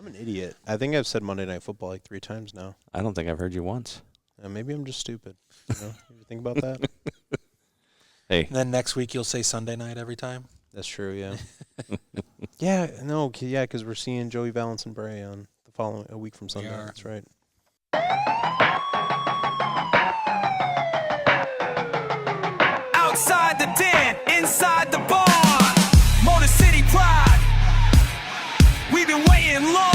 I'm an idiot. I think I've said Monday Night Football like 3 times now. I don't think I've heard you once. Maybe I'm just stupid. You ever think about that? Hey. And then next week you'll say Sunday night every time? That's true, yeah. Yeah, because we're seeing Joey Valance and Bray on a week from Sunday. That's right. Outside the den, inside the barn, Motor City Pride, we've been waiting long.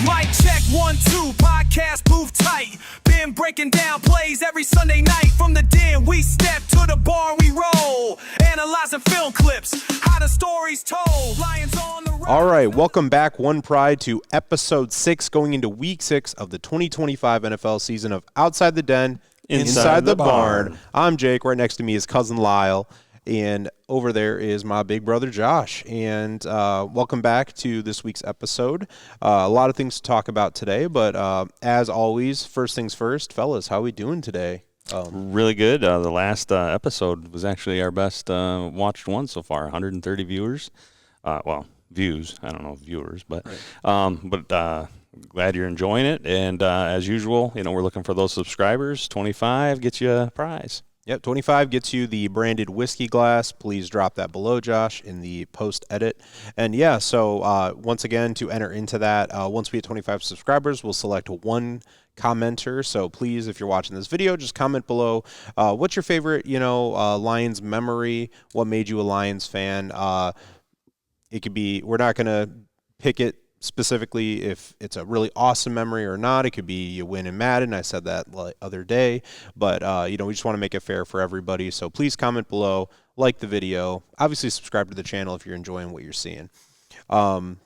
Mic check 1, 2, podcast booth tight. Been breaking down plays every Sunday night. From the den we step to the bar we roll, analyzing film clips, how the story's told. Lions on the road. All right, welcome back, One Pride, to episode 6, going into week 6 of the 2025 NFL season of Outside the Den, Inside the Barn. I'm Jake. Right next to me is cousin Lyle, and over there is my big brother Josh. And welcome back to this week's episode. A lot of things to talk about today, but as always, first things first, fellas, how we doing today? Really good. The last episode was actually our best watched one so far. 130 viewers. Views. I don't know if viewers, but right. Glad you're enjoying it. And as usual, we're looking for those subscribers. 25 gets you a prize. Yep, 25 gets you the branded whiskey glass. Please drop that below, Josh, in the post-edit. And yeah, so once again, to enter into that, once we hit 25 subscribers, we'll select one commenter. So please, if you're watching this video, just comment below. What's your favorite, Lions memory? What made you a Lions fan? It could be, we're not going to pick it specifically if it's a really awesome memory or not. It could be you win in Madden. I said that the other day. But, we just want to make it fair for everybody. So please comment below, like the video. Obviously, subscribe to the channel if you're enjoying what you're seeing. Thank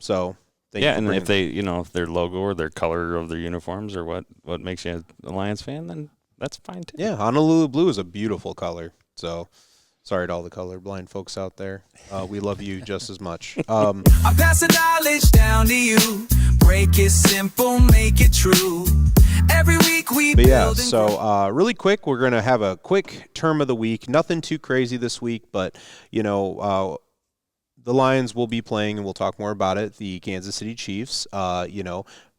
you. And if they, if their logo or their color of their uniforms or what makes you a Lions fan, then that's fine too. Yeah, Honolulu blue is a beautiful color. So sorry to all the colorblind folks out there. We love you just as much. I pass the knowledge down to you. Break it simple, make it true. Every week we build. Yeah, so really quick, we're going to have a quick term of the week. Nothing too crazy this week, but, the Lions will be playing, and we'll talk more about it, the Kansas City Chiefs. I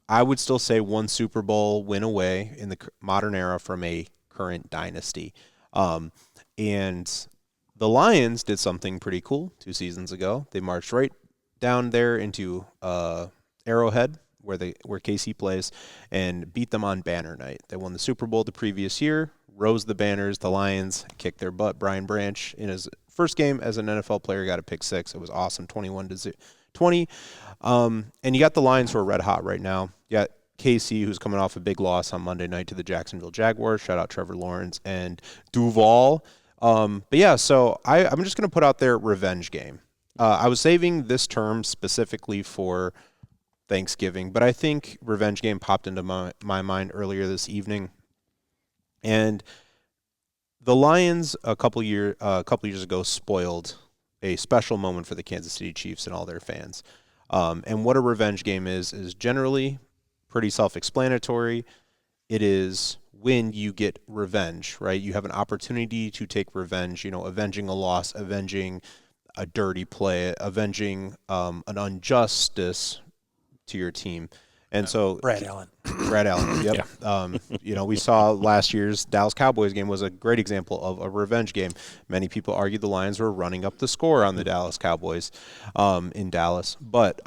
would still say one Super Bowl win away in the modern era from a current dynasty. And the Lions did something pretty cool 2 seasons ago. They marched right down there into Arrowhead, where KC plays, and beat them on Banner Night. They won the Super Bowl the previous year, rose the banners. The Lions kicked their butt. Brian Branch, in his first game as an NFL player, got a pick 6. It was awesome, 21-20. And you got the Lions who are red hot right now. You got KC, who's coming off a big loss on Monday night to the Jacksonville Jaguars. Shout out Trevor Lawrence and Duval. But yeah, so I'm just going to put out there revenge game. I was saving this term specifically for Thanksgiving, but I think revenge game popped into my mind earlier this evening. And the Lions a couple years ago spoiled a special moment for the Kansas City Chiefs and all their fans. And what a revenge game is generally pretty self-explanatory. It is when you get revenge, right? You have an opportunity to take revenge, avenging a loss, avenging a dirty play, avenging an injustice to your team. And so Brad Allen, yep. Yeah. We saw last year's Dallas Cowboys game was a great example of a revenge game. Many people argue the Lions were running up the score on the Dallas Cowboys in Dallas. But,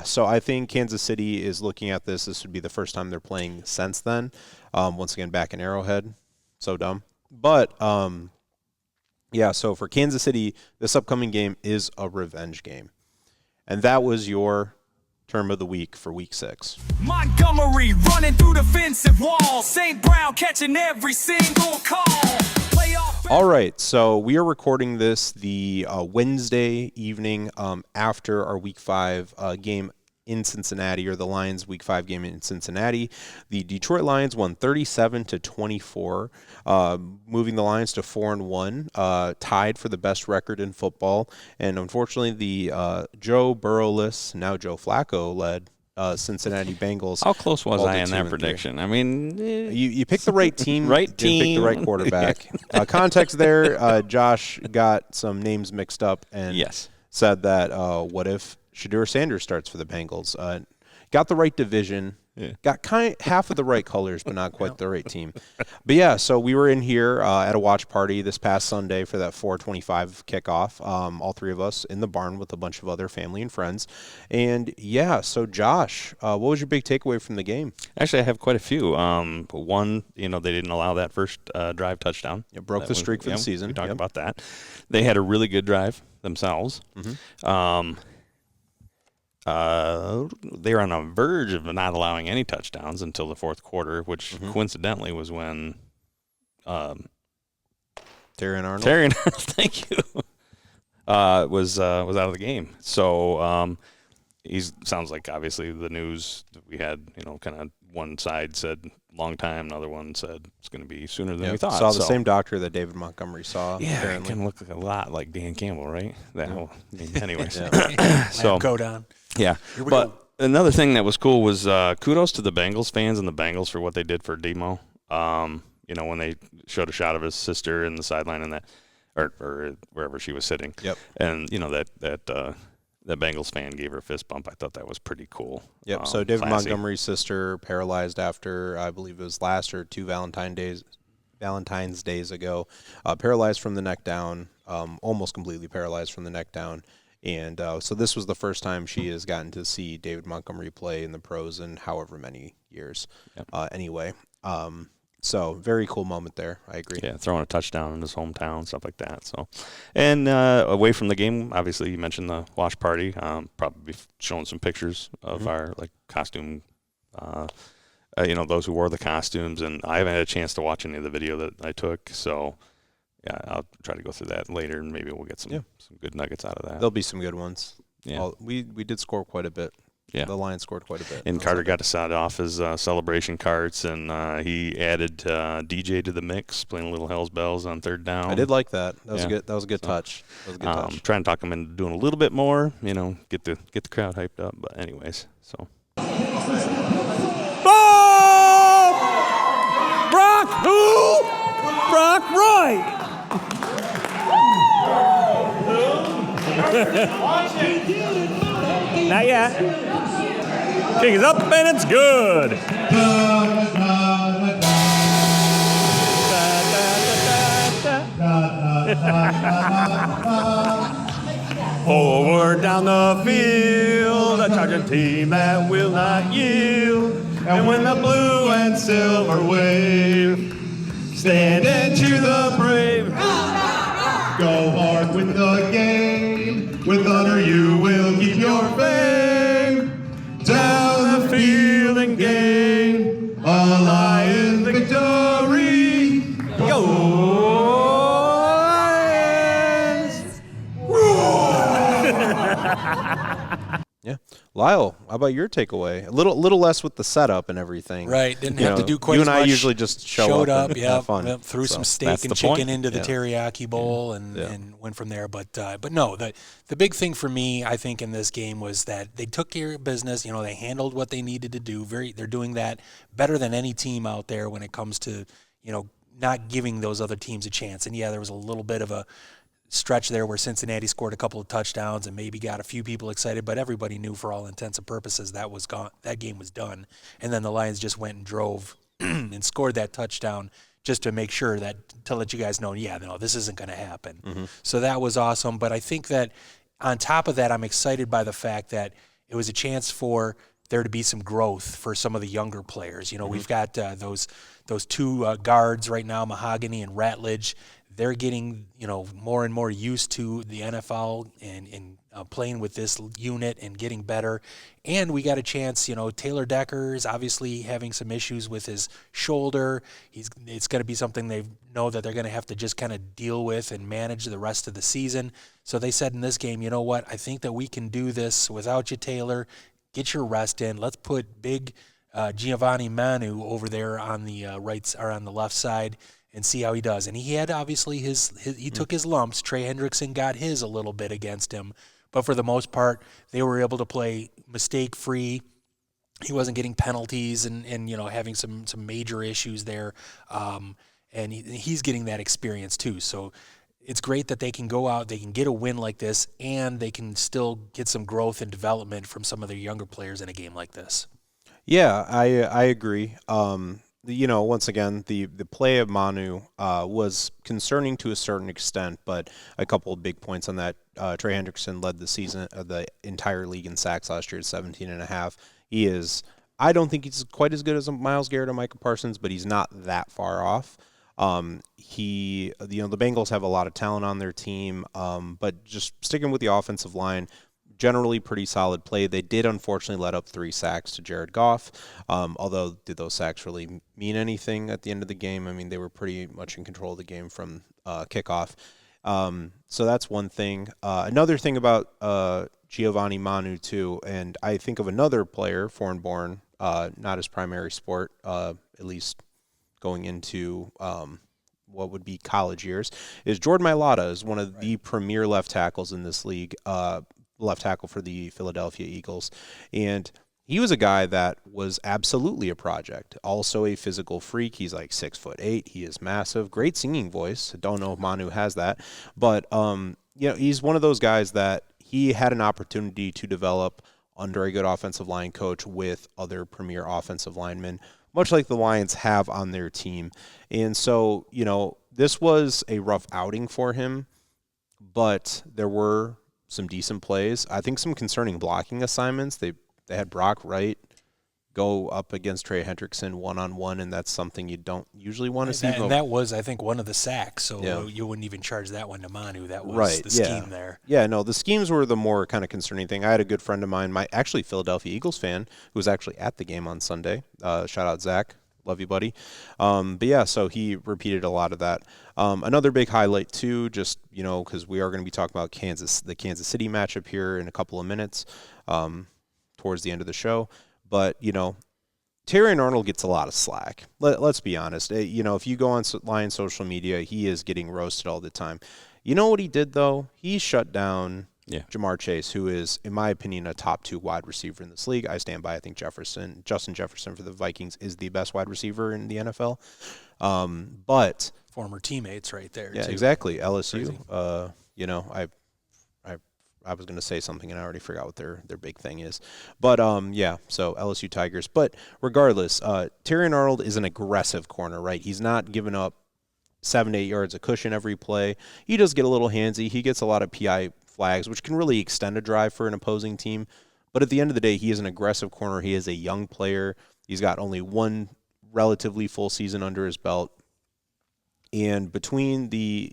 so I think Kansas City is looking at this. This would be the first time they're playing since then. Once again, back in Arrowhead. So dumb. But, so for Kansas City, this upcoming game is a revenge game. And that was your term of the week for week 6. Montgomery running through the defensive wall. St. Brown catching every single call. All right, so we are recording this the Wednesday evening after our week 5 game in Cincinnati, or the Lions week 5 game in Cincinnati. The Detroit Lions won 37-24, moving the Lions to 4-1, tied for the best record in football. And unfortunately, the Joe Burrow-less, now Joe Flacco-led Cincinnati Bengals. How close was I in that prediction? I mean, you picked the right team. Right team. Picked the right quarterback. Context there, Josh got some names mixed up and said that what if Shedeur Sanders starts for the Bengals? got the right division. Yeah. Got half of the right colors, but not quite the right team. But yeah, so we were in here at a watch party this past Sunday for that 4:25 kickoff. All three of us in the barn with a bunch of other family and friends. And yeah, so Josh, what was your big takeaway from the game? Actually, I have quite a few. One, they didn't allow that first drive touchdown. It broke the streak for the season. We talked about that. They had a really good drive themselves. They were on the verge of not allowing any touchdowns until the fourth quarter, which coincidentally was when Terry and Arnold. Thank you. Was out of the game. So he sounds like obviously the news that we had, kind of one side said long time, another one said it's going to be sooner than we thought. Saw the same doctor that David Montgomery saw. Yeah, apparently. it can look a lot like Dan Campbell, right? Anyways. So go down. Yeah, but another thing that was cool was kudos to the Bengals fans and the Bengals for what they did for Demo. When they showed a shot of his sister in the sideline and that, or wherever she was sitting. Yep. And that Bengals fan gave her a fist bump. I thought that was pretty cool. Yep. So David classy. Montgomery's sister paralyzed after, I believe it was last or two Valentine's days ago, paralyzed from the neck down, almost completely paralyzed from the neck down. And so this was the first time she has gotten to see David Montgomery play in the pros in however many years. Yep. Anyway, so very cool moment there. I agree. Yeah, throwing a touchdown in his hometown, stuff like that. So, and away from the game, obviously you mentioned the watch party. Probably showing some pictures of our costume. Those who wore the costumes, and I haven't had a chance to watch any of the video that I took. So. Yeah, I'll try to go through that later, and maybe we'll get some good nuggets out of that. There'll be some good ones. Yeah. We did score quite a bit. Yeah. The Lions scored quite a bit. And Carter got to set off his celebration carts, and he added DJ to the mix, playing a little Hell's Bells on third down. I did like that. That was good. That was a good touch. That was a good touch. Trying to talk him into doing a little bit more, get the crowd hyped up. But anyways, so. Brock who? Brock Roy. Not yet. Kick is up and it's good. Forward down the field, a charging team that will not yield. And when the blue and silver wave, stand and cheer the brave. Go hard with the game, with honor you will keep your fame. Down the field and gain a Lion victory. Go Lions! Yeah. Lyle, how about your takeaway? A little less with the setup and everything. Right. Didn't have to do quite you as and much. I usually just showed up, and yeah, have fun. threw some steak that's and the chicken point. into the teriyaki bowl and went from there. But no, the big thing for me, I think, in this game was that they took care of business. They handled what they needed to do. They're doing that better than any team out there when it comes to not giving those other teams a chance. And yeah, there was a little bit of a stretch there where Cincinnati scored a couple of touchdowns and maybe got a few people excited, but everybody knew for all intents and purposes that was gone. That game was done. And then the Lions just went and drove and scored that touchdown just to make sure to let you guys know, this isn't going to happen. Mm-hmm. So that was awesome. But I think that on top of that, I'm excited by the fact that it was a chance for there to be some growth for some of the younger players. We've got those two guards right now, Mahogany and Ratledge. They're getting, more and more used to the NFL and playing with this unit and getting better. And we got a chance, Taylor Decker is obviously having some issues with his shoulder. It's going to be something they know that they're going to have to just kind of deal with and manage the rest of the season. So they said in this game, you know what, I think that we can do this without you, Taylor. Get your rest in. Let's put big Giovanni Manu over there on the on the left side and see how he does. And he had obviously he took his lumps. Trey Hendrickson got his a little bit against him. But for the most part, they were able to play mistake-free. He wasn't getting penalties and having some major issues there. And he's getting that experience too. So it's great that they can go out, they can get a win like this, and they can still get some growth and development from some of their younger players in a game like this. Yeah, I agree. Once again, the play of Manu was concerning to a certain extent, but a couple of big points on that. Trey Hendrickson led the entire league in sacks last year at 17.5. He is. I don't think he's quite as good as Myles Garrett or Micah Parsons, but he's not that far off. The Bengals have a lot of talent on their team, but just sticking with the offensive line, generally pretty solid play. They did unfortunately let up 3 sacks to Jared Goff, although did those sacks really mean anything at the end of the game? I mean, they were pretty much in control of the game from kickoff. So that's one thing. Another thing about Giovanni Manu, too, and I think of another player, foreign-born, not his primary sport, at least going into what would be college years, is Jordan Mailata is one of the premier left tackles in this league, left tackle for the Philadelphia Eagles. And he was a guy that was absolutely a project. Also a physical freak. He's like 6'8". He is massive. Great singing voice. I don't know if Manu has that. But, he's one of those guys that he had an opportunity to develop under a good offensive line coach with other premier offensive linemen, much like the Lions have on their team. And so, this was a rough outing for him, but there were some decent plays. I think some concerning blocking assignments. They had Brock Wright go up against Trey Hendrickson one-on-one, and that's something you don't usually want to see. And that was, I think, one of the sacks, so you wouldn't even charge that one to Manu. That was the scheme there. Yeah, no, the schemes were the more kind of concerning thing. I had a good friend of mine, my actually Philadelphia Eagles fan, who was actually at the game on Sunday. Shout out, Zach. Love you, buddy. So he repeated a lot of that. Another big highlight, too, just, because we are going to be talking about the Kansas City matchup here in a couple of minutes towards the end of the show. But, Terrion Arnold gets a lot of slack. Let's be honest. If you go on Lions social media, he is getting roasted all the time. You know what he did, though? He shut down Jamar Chase, who is, in my opinion, a top 2 wide receiver in this league. I stand by. I think Justin Jefferson for the Vikings is the best wide receiver in the NFL. But former teammates right there. Yeah, too. Exactly. LSU. I was going to say something and I already forgot what their big thing is. But, so LSU Tigers. But regardless, Terrion Arnold is an aggressive corner, right? He's not giving up 7 to 8 yards of cushion every play. He does get a little handsy. He gets a lot of PI flags, which can really extend a drive for an opposing team. But at the end of the day, he is an aggressive corner. He is a young player. He's got only one relatively full season under his belt. And between the,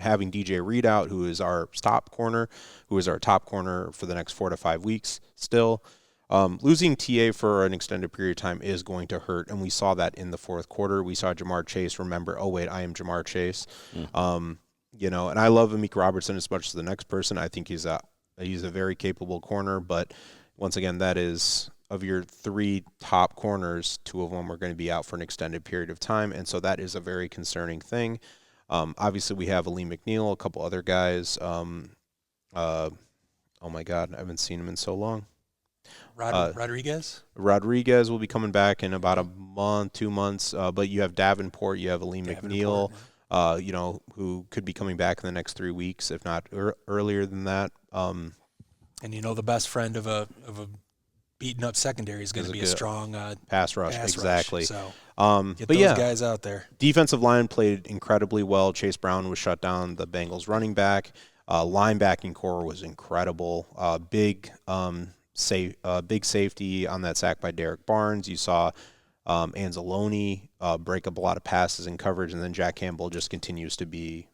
having DJ Reed out, who is our top corner for the next 4 to 5 weeks still. Losing TA for an extended period of time is going to hurt, and we saw that in the fourth quarter. We saw Jamar Chase remember, oh, wait, I am Jamar Chase. And I love Amik Robertson as much as the next person. I think he's a very capable corner, but once again, that is of your 3 top corners, 2 of them are going to be out for an extended period of time, and so that is a very concerning thing. Obviously, we have Aleem McNeil, a couple other guys. Oh, my God, I haven't seen him in so long. Rodriguez? Rodriguez will be coming back in about a month, 2 months. But you have Davenport, you have Aleem McNeil, who could be coming back in the next 3 weeks, if not earlier than that. And the best friend of a beaten up secondary is going to be a strong pass rush. Exactly. So get but those guys out there. Defensive line played incredibly well. Chase Brown was shut down, the Bengals running back. Linebacking core was incredible. Big safety on that sack by Derek Barnes. You saw Anzalone break up a lot of passes in coverage, and then Jack Campbell just continues to be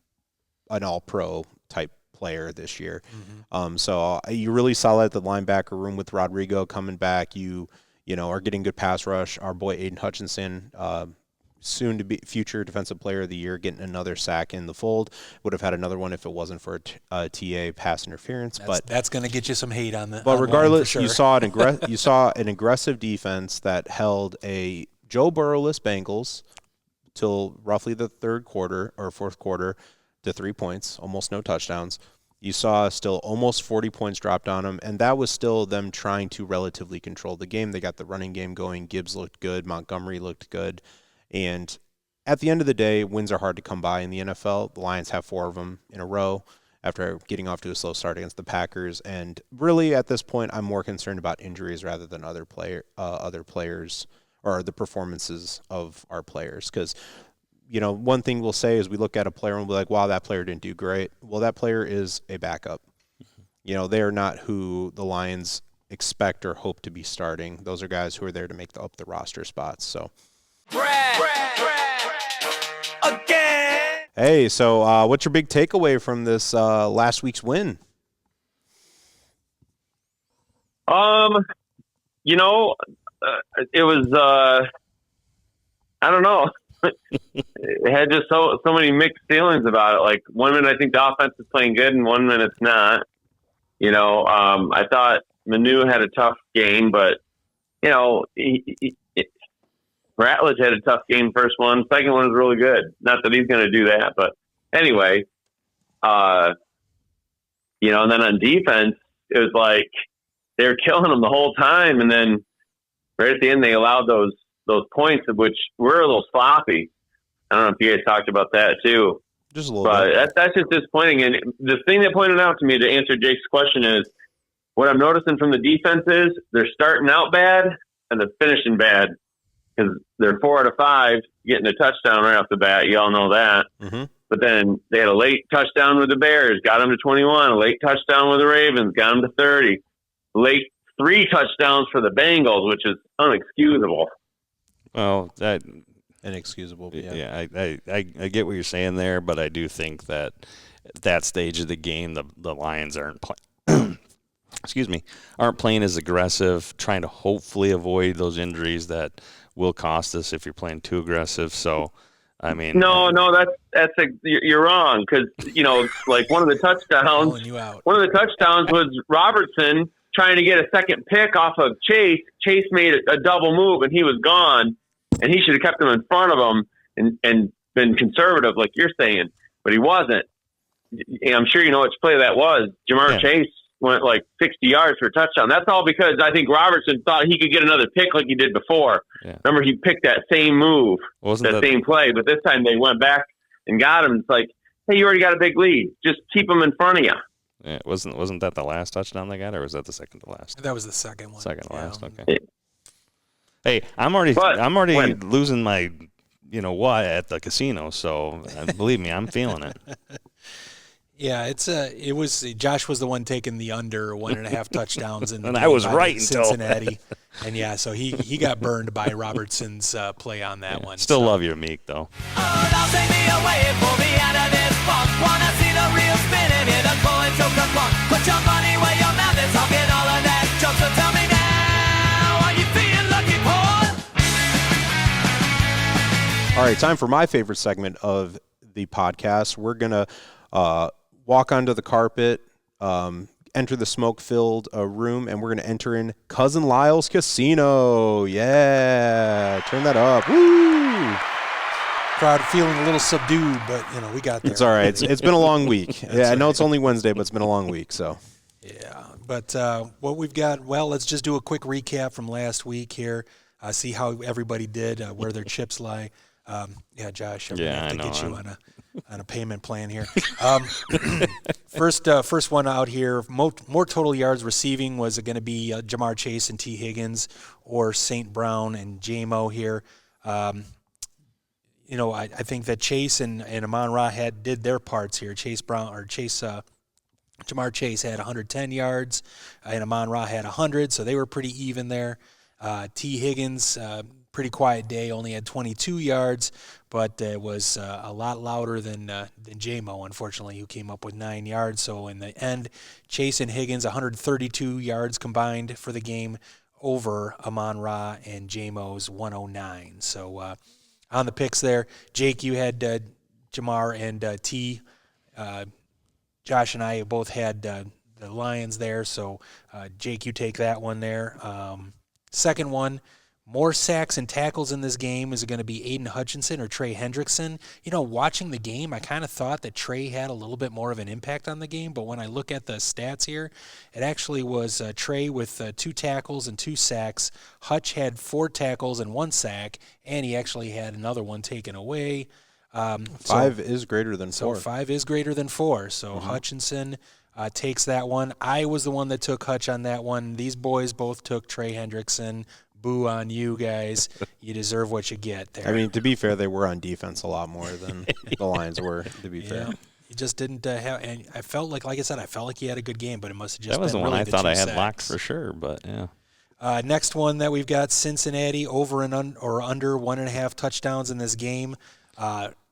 an all-pro type player this year. So you really saw that the linebacker room with Rodrigo coming back. You are getting good pass rush. Our boy Aiden Hutchinson, soon to be future defensive player of the year, getting another sack in the fold. Would have had another one if it wasn't for a TA pass interference. That's going to get you some hate on the. But regardless, sure. you saw an aggressive defense that held a Joe Burrow-less Bengals till roughly the third quarter or fourth quarter to 3 points, almost no touchdowns. You saw still almost 40 points dropped on them, and that was still them trying to relatively control the game. They got the running game going. Gibbs looked good. Montgomery looked good. And at the end of the day, wins are hard to come by in the NFL. The Lions have 4 of them in a row after getting off to a slow start against the Packers. And really, at this point, I'm more concerned about injuries rather than other players or the performances of our players. Because, one thing we'll say is we look at a player and we'll be like, wow, that player didn't do great. Well, that player is a backup. They are not who the Lions expect or hope to be starting. Those are guys who are there to make up the roster spots. So, again. hey, so what's your big takeaway from this last week's win? It was I don't know. It had just so many mixed feelings about it. Like, one minute I think the offense is playing good, and one minute it's not. I thought Manu had a tough game, but Ratledge had a tough game first one. Second one was really good. Not that he's going to do that, but anyway, and then on defense, it was like they were killing them the whole time, and then right at the end they allowed those points, which were a little sloppy. I don't know if you guys talked about that too. Just a little bit. But that's just disappointing. And the thing that pointed out to me to answer Jake's question is, what I'm noticing from the defense is they're starting out bad and they're finishing bad, because they're 4 out of 5 getting a touchdown right off the bat. You all know that. Mm-hmm. But then they had a late touchdown with the Bears, got them to 21. A late touchdown with the Ravens, got them to 30. Late 3 touchdowns for the Bengals, which is unexcusable. Well, that inexcusable. Yeah, I get what you're saying there, but I do think that at that stage of the game, the Lions aren't aren't playing as aggressive, trying to hopefully avoid those injuries that will cost us if you're playing too aggressive. So, I mean, no, you're wrong, because like one of the touchdowns was Robertson trying to get a second pick off of Chase. Chase made a double move and he was gone, and he should have kept him in front of him and been conservative, like you're saying, but he wasn't. And I'm sure you know which play that was. Jamar Chase went like 60 yards for a touchdown. That's all because I think Robertson thought he could get another pick like he did before. Yeah. Remember, he picked that same move, that same play, but this time they went back and got him. It's like, hey, you already got a big lead. Just keep him in front of you. Yeah, wasn't that the last touchdown they got, or was that the second to last? That was the second one. Second to last, okay. Hey, I'm already losing my, what at the casino. So believe me, I'm feeling it. Yeah, Josh was the one taking the under 1.5 touchdowns, and I was right until Cincinnati, and so he got burned by Robertson's play on that one. Still love your Meek though. Oh, take me away, pull me out of this funk. Wanna see the real spin and hear the coin so come. Put your money where your mouth is, I'll get all of that junk. So tell me now, are you feeling lucky, Paul? All right, time for my favorite segment of the podcast. We're gonna walk onto the carpet, enter the smoke-filled room, and we're going to enter in Cousin Lyle's Casino. Yeah, turn that up. Woo! Crowd feeling a little subdued, but we got there. It's all right. It's been a long week. I know it's only Wednesday, but it's been a long week. So. Yeah, but what we've got. Well, let's just do a quick recap from last week here. See how everybody did, where their chips lie. Josh, I'm gonna have to get you on a payment plan here. First one out here, more total yards receiving was going to be Jamar Chase and T. Higgins, or St. Brown and J-Mo here. I think that Chase and Amon-Ra did their parts here. Jamar Chase had 110 yards, and Amon-Ra had 100, so they were pretty even there. T. Higgins, pretty quiet day, only had 22 yards, but it was a lot louder than J-Mo, unfortunately, who came up with 9 yards. So in the end, Chase and Higgins, 132 yards combined for the game over Amon-Ra and J-Mo's 109. So on the picks there, Jake, you had Jamar and T. Josh and I both had the Lions there. So, Jake, you take that one there. Second one, More sacks and tackles in this game. Is it going to be Aiden Hutchinson or Trey Hendrickson? Watching the game, I kind of thought that Trey had a little bit more of an impact on the game, but when I look at the stats here, it actually was Trey with 2 tackles and 2 sacks. Hutch had 4 tackles and 1 sack, and he actually had another one taken away. 5 is greater than 4. So 5 is greater than 4. So Hutchinson takes that one. I was the one that took Hutch on that one. These boys both took Trey Hendrickson. Boo on you guys. You deserve what you get there. I mean, to be fair, they were on defense a lot more than the Lions were, to be fair. He just didn't have – and I felt like I said, I felt like he had a good game, but it must have just that was been the one really I thought I had sacks. locked for sure, but yeah. Next one that we've got, Cincinnati over and or under 1.5 touchdowns in this game.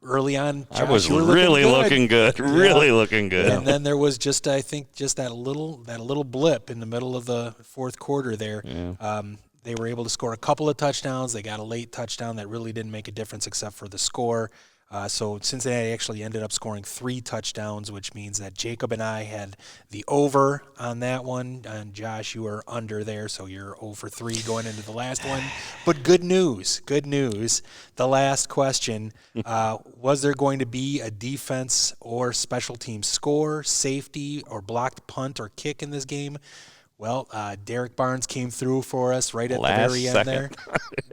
Early on, Josh, I was really looking good. Really looking good. And then there was just that little blip in the middle of the fourth quarter there. Yeah. They were able to score a couple of touchdowns. They got a late touchdown that really didn't make a difference except for the score. So Cincinnati actually ended up scoring 3 touchdowns, which means that Jacob and I had the over on that one. And Josh, you were under there, so you're 0 for 3 going into the last one. But good news. The last question, was there going to be a defense or special team score, safety, or blocked punt or kick in this game? Well, Derek Barnes came through for us right at the very end there.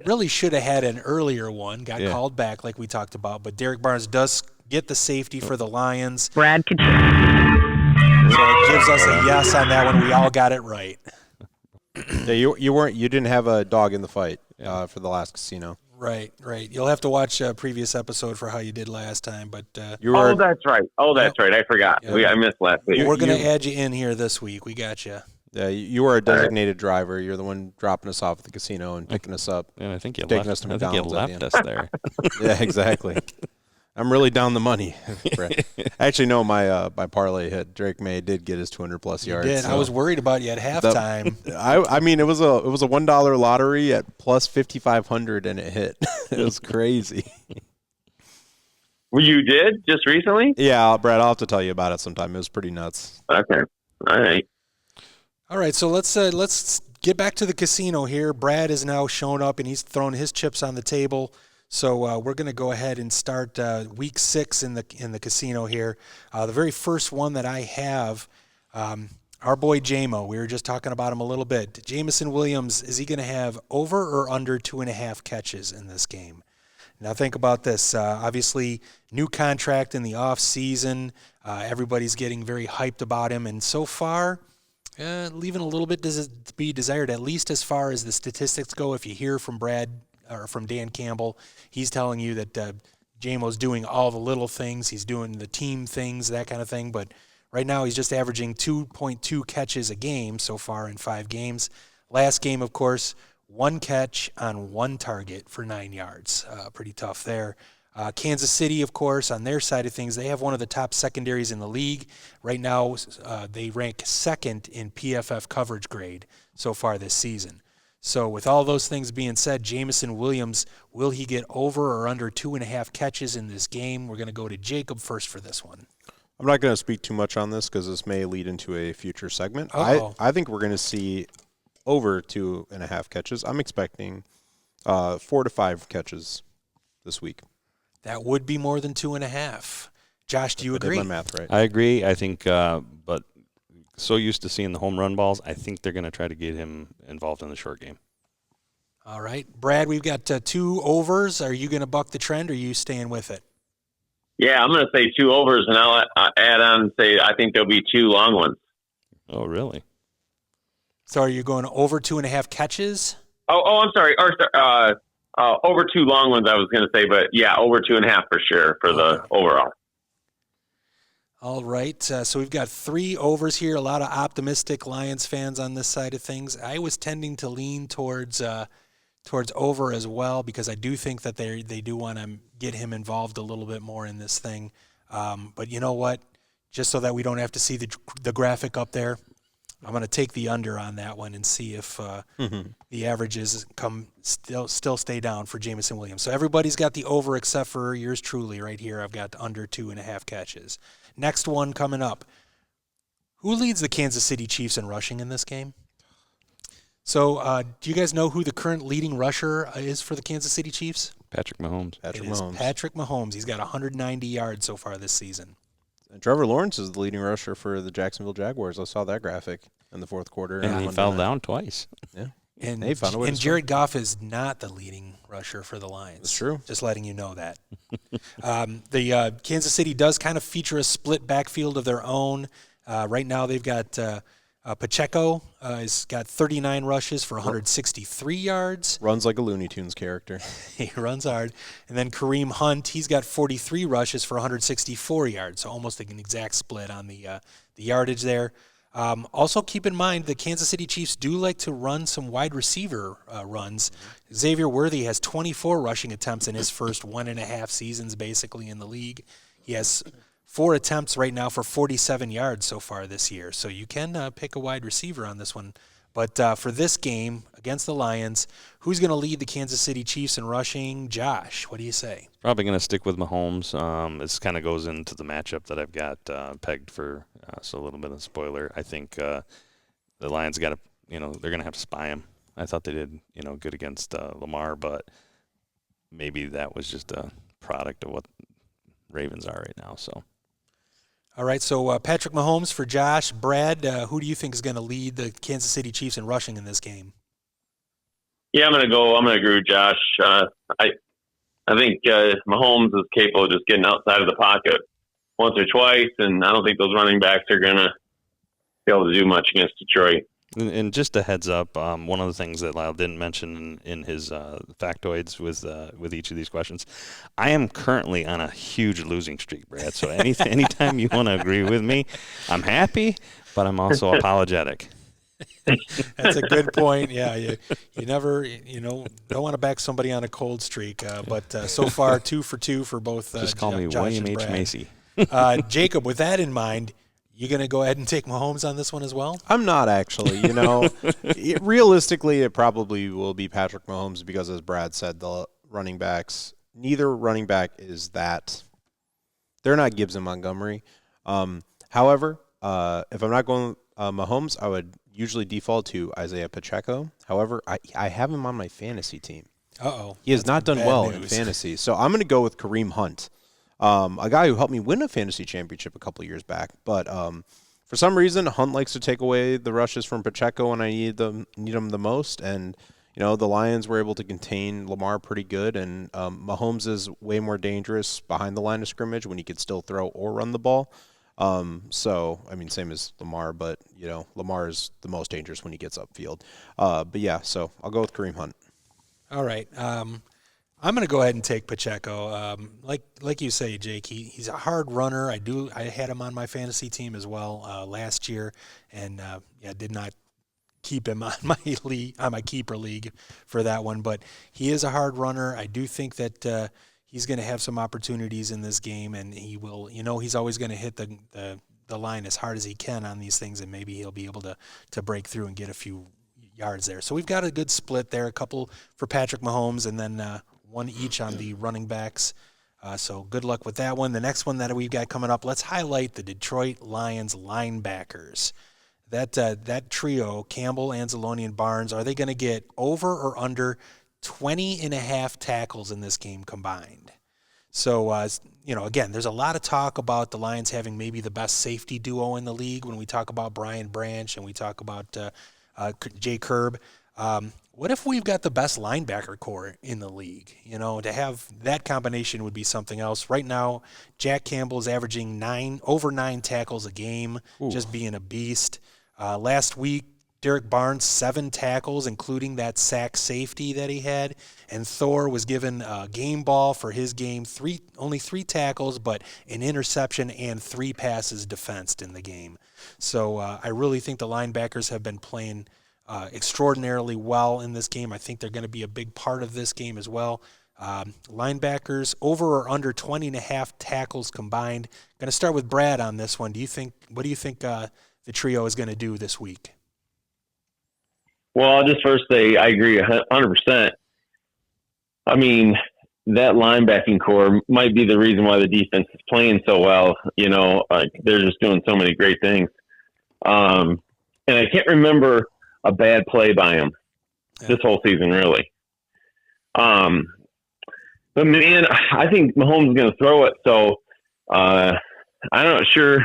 Really should have had an earlier one. Got called back like we talked about. But Derek Barnes does get the safety for the Lions. Brad could. So it gives us a yes on that one. We all got it right. Yeah, you didn't have a dog in the fight for the last casino. Right. You'll have to watch a previous episode for how you did last time. But that's right. I forgot. Yeah. I missed last week. We're going to add you in here this week. We got you. Yeah, you were a designated driver. You're the one dropping us off at the casino and picking us up. And I think you taking left, us to I think you McDonald's left us there. Yeah, exactly. I'm really down the money. Actually, no, my parlay hit. Drake May did get his 200+ yards. Did. So I was worried about you at halftime. I mean, it was a $1 lottery at plus 5,500, and it hit. It was crazy. Well, you did just recently? Yeah, Brad, I'll have to tell you about it sometime. It was pretty nuts. Okay, all right. So let's get back to the casino here. Brad is now shown up, and he's thrown his chips on the table. So we're going to go ahead and start week 6 in the casino here. The very first one that I have, our boy JMO. We were just talking about him a little bit. Jameson Williams, is he going to have over or under 2.5 catches in this game? Now think about this. Obviously, new contract in the off season. Everybody's getting very hyped about him, and so far, leaving a little bit to be desired. At least as far as the statistics go. If you hear from Brad or from Dan Campbell, he's telling you that JMO's doing all the little things. He's doing the team things, that kind of thing. But right now, he's just averaging 2.2 catches a game so far in 5 games. Last game, of course, 1 catch on 1 target for 9 yards. Pretty tough there. Kansas City, of course, on their side of things, they have one of the top secondaries in the league. Right now, they rank 2nd in PFF coverage grade so far this season. So with all those things being said, Jameson Williams, will he get over or under 2.5 catches in this game? We're going to go to Jacob first for this one. I'm not going to speak too much on this because this may lead into a future segment. I think we're going to see over 2.5 catches. I'm expecting 4 to 5 catches this week. That would be more than 2.5. Josh, do you agree? I did my math right. I agree. I think, but so used to seeing the home run balls, I think they're going to try to get him involved in the short game. All right. Brad, we've got 2 overs. Are you going to buck the trend, or are you staying with it? Yeah, I'm going to say 2 overs, and I'll add on and say I think there'll be 2 long ones. Oh, really? So are you going over 2.5 catches? Oh, I'm sorry. Over 2 long ones, I was going to say, but yeah, over 2.5 for sure for the overall. All right. So we've got 3 overs here. A lot of optimistic Lions fans on this side of things. I was tending to lean towards over as well because I do think that they do want to get him involved a little bit more in this thing. But you know what? Just so that we don't have to see the graphic up there, I'm going to take the under on that one and see if the averages still stay down for Jameson Williams. So everybody's got the over except for yours truly right here. I've got under 2.5 catches. Next one coming up. Who leads the Kansas City Chiefs in rushing in this game? So, do you guys know who the current leading rusher is for the Kansas City Chiefs? Patrick Mahomes. Patrick Mahomes. He's got 190 yards so far this season. And Trevor Lawrence is the leading rusher for the Jacksonville Jaguars. I saw that graphic in the fourth quarter. And he fell down twice. Yeah. And, they found a way to Jared Goff is not the leading rusher for the Lions. That's true. Just letting you know that. The Kansas City does kind of feature a split backfield of their own. Right now they've got Pacheco has got 39 rushes for 163 yards. Runs like a Looney Tunes character. He runs hard. And then Kareem Hunt, he's got 43 rushes for 164 yards, so almost an exact split on the yardage there. Also, keep in mind the Kansas City Chiefs do like to run some wide receiver runs. Xavier Worthy has 24 rushing attempts in his first 1.5 seasons, basically, in the league. He has 4 attempts right now for 47 yards so far this year. So you can pick a wide receiver on this one. But for this game against the Lions, who's going to lead the Kansas City Chiefs in rushing? Josh, what do you say? Probably going to stick with Mahomes. This kind of goes into the matchup that I've got pegged for, so a little bit of a spoiler. I think the Lions got to, they're going to have to spy him. I thought they did, good against Lamar, but maybe that was just a product of what Ravens are right now. So. All right, so Patrick Mahomes for Josh. Brad, who do you think is going to lead the Kansas City Chiefs in rushing in this game? Yeah, I'm going to agree with Josh. I think Mahomes is capable of just getting outside of the pocket once or twice, and I don't think those running backs are going to be able to do much against Detroit. And just a heads up, one of the things that Lyle didn't mention in his factoids with each of these questions, I am currently on a huge losing streak, Brad. So anytime you want to agree with me, I'm happy, but I'm also apologetic. That's a good point. Yeah, you never don't want to back somebody on a cold streak. But so far, 2 for 2 for both. Just call me Josh William and H. Brad. Macy. Jacob, with that in mind, you going to go ahead and take Mahomes on this one as well? I'm not actually. Realistically, it probably will be Patrick Mahomes because, as Brad said, the running backs, neither running back is that. They're not Gibbs and Montgomery. However, if I'm not going Mahomes, I would usually default to Isaiah Pacheco. However, I have him on my fantasy team. Uh-oh. He has not done well in news. fantasy. So I'm going to go with Kareem Hunt. A guy who helped me win a fantasy championship a couple years back. But for some reason, Hunt likes to take away the rushes from Pacheco when I need them the most. And, the Lions were able to contain Lamar pretty good. And Mahomes is way more dangerous behind the line of scrimmage when he could still throw or run the ball. Same as Lamar, but, Lamar is the most dangerous when he gets upfield. So I'll go with Kareem Hunt. All right. I'm going to go ahead and take Pacheco. Like you say, Jake, he's a hard runner. I had him on my fantasy team as well last year, and did not keep him on my keeper league for that one. But he is a hard runner. I do think that he's going to have some opportunities in this game, and he will. He's always going to hit the line as hard as he can on these things, and maybe he'll be able to break through and get a few yards there. So we've got a good split there, a couple for Patrick Mahomes, and then one each on the running backs. So good luck with that one. The next one that we've got coming up, let's highlight the Detroit Lions linebackers. That trio, Campbell, Anzalone, and Barnes, are they going to get over or under 20.5 tackles in this game combined? So, again, there's a lot of talk about the Lions having maybe the best safety duo in the league when we talk about Brian Branch and we talk about Jay Kerb. What if we've got the best linebacker core in the league? To have that combination would be something else. Right now, Jack Campbell is averaging over 9 tackles a game, just being a beast. Last week, Derek Barnes, 7 tackles, including that sack safety that he had. And Thor was given a game ball for his game, only 3 tackles, but an interception and 3 passes defensed in the game. So I really think the linebackers have been playing extraordinarily well in this game. I think they're going to be a big part of this game as well. Linebackers over or under 20.5 tackles combined. Going to start with Brad on this one. What do you think the trio is going to do this week? Well, I'll just first say I agree 100%. I mean, that linebacking core might be the reason why the defense is playing so well. They're just doing so many great things. And I can't remember a bad play by him this whole season, really. But man, I think Mahomes is going to throw it. So I'm not sure.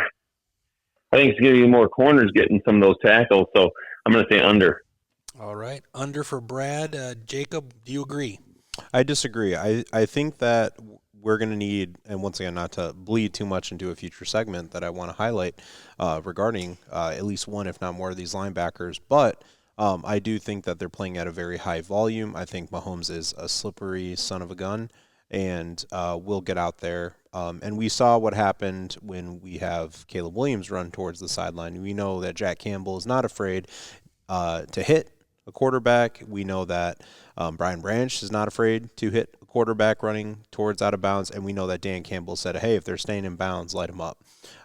I think it's going to be more corners getting some of those tackles. So I'm going to say under. All right, under for Brad. Jacob, do you agree? I disagree. I think that we're going to need, and once again, not to bleed too much into a future segment that I want to highlight regarding at least one, if not more, of these linebackers. But I do think that they're playing at a very high volume. I think Mahomes is a slippery son of a gun, and will get out there. And we saw what happened when we have Caleb Williams run towards the sideline. We know that Jack Campbell is not afraid to hit a quarterback. We know that Brian Branch is not afraid to hit a quarterback running towards out of bounds, and we know that Dan Campbell said, hey, if they're staying in bounds, light them up.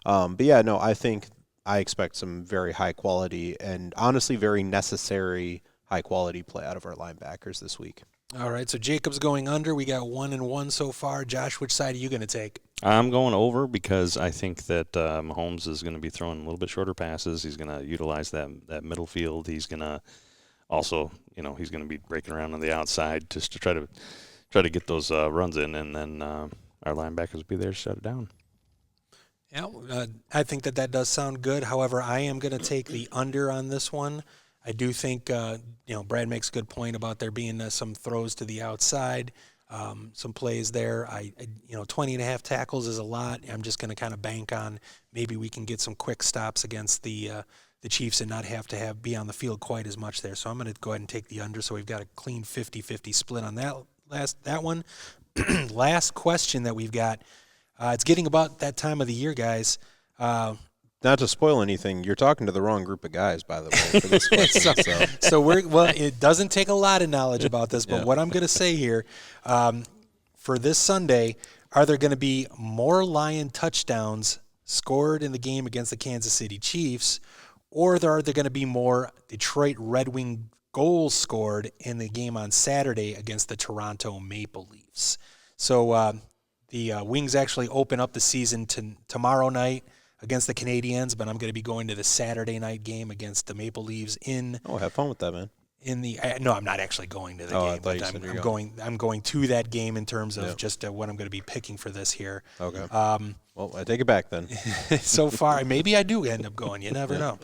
But yeah, no, I expect some very high quality and honestly very necessary high quality play out of our linebackers this week. All right, so Jacob's going under. We got 1-1 so far. Josh, which side are you going to take? I'm going over because I think that Mahomes is going to be throwing a little bit shorter passes. He's going to utilize that middle field. He's going to also, he's going to be breaking around on the outside just to try to get those runs in, and then our linebackers will be there to shut it down. Yeah, I think that does sound good. However, I am going to take the under on this one. I do think, Brad makes a good point about there being some throws to the outside, some plays there. 20.5 tackles is a lot. I'm just going to kind of bank on maybe we can get some quick stops against the Chiefs and not have to be on the field quite as much there. So I'm going to go ahead and take the under. So we've got a clean 50-50 split on that one. Last question that we've got. It's getting about that time of the year, guys. Not to spoil anything, you're talking to the wrong group of guys, by the way, for this question. It doesn't take a lot of knowledge about this, but what I'm going to say here, for this Sunday, are there going to be more Lion touchdowns scored in the game against the Kansas City Chiefs, or are there going to be more Detroit Red Wing goals scored in the game on Saturday against the Toronto Maple Leafs? So the Wings actually open up the season tomorrow night against the Canadiens, but I'm going to be going to the Saturday night game against the Maple Leafs in. Oh, have fun with that, man. No, I'm not actually going to the game, but I'm going to that game in terms of just what I'm going to be picking for this here. Okay. Well, I take it back then. So far, maybe I do end up going. You never know.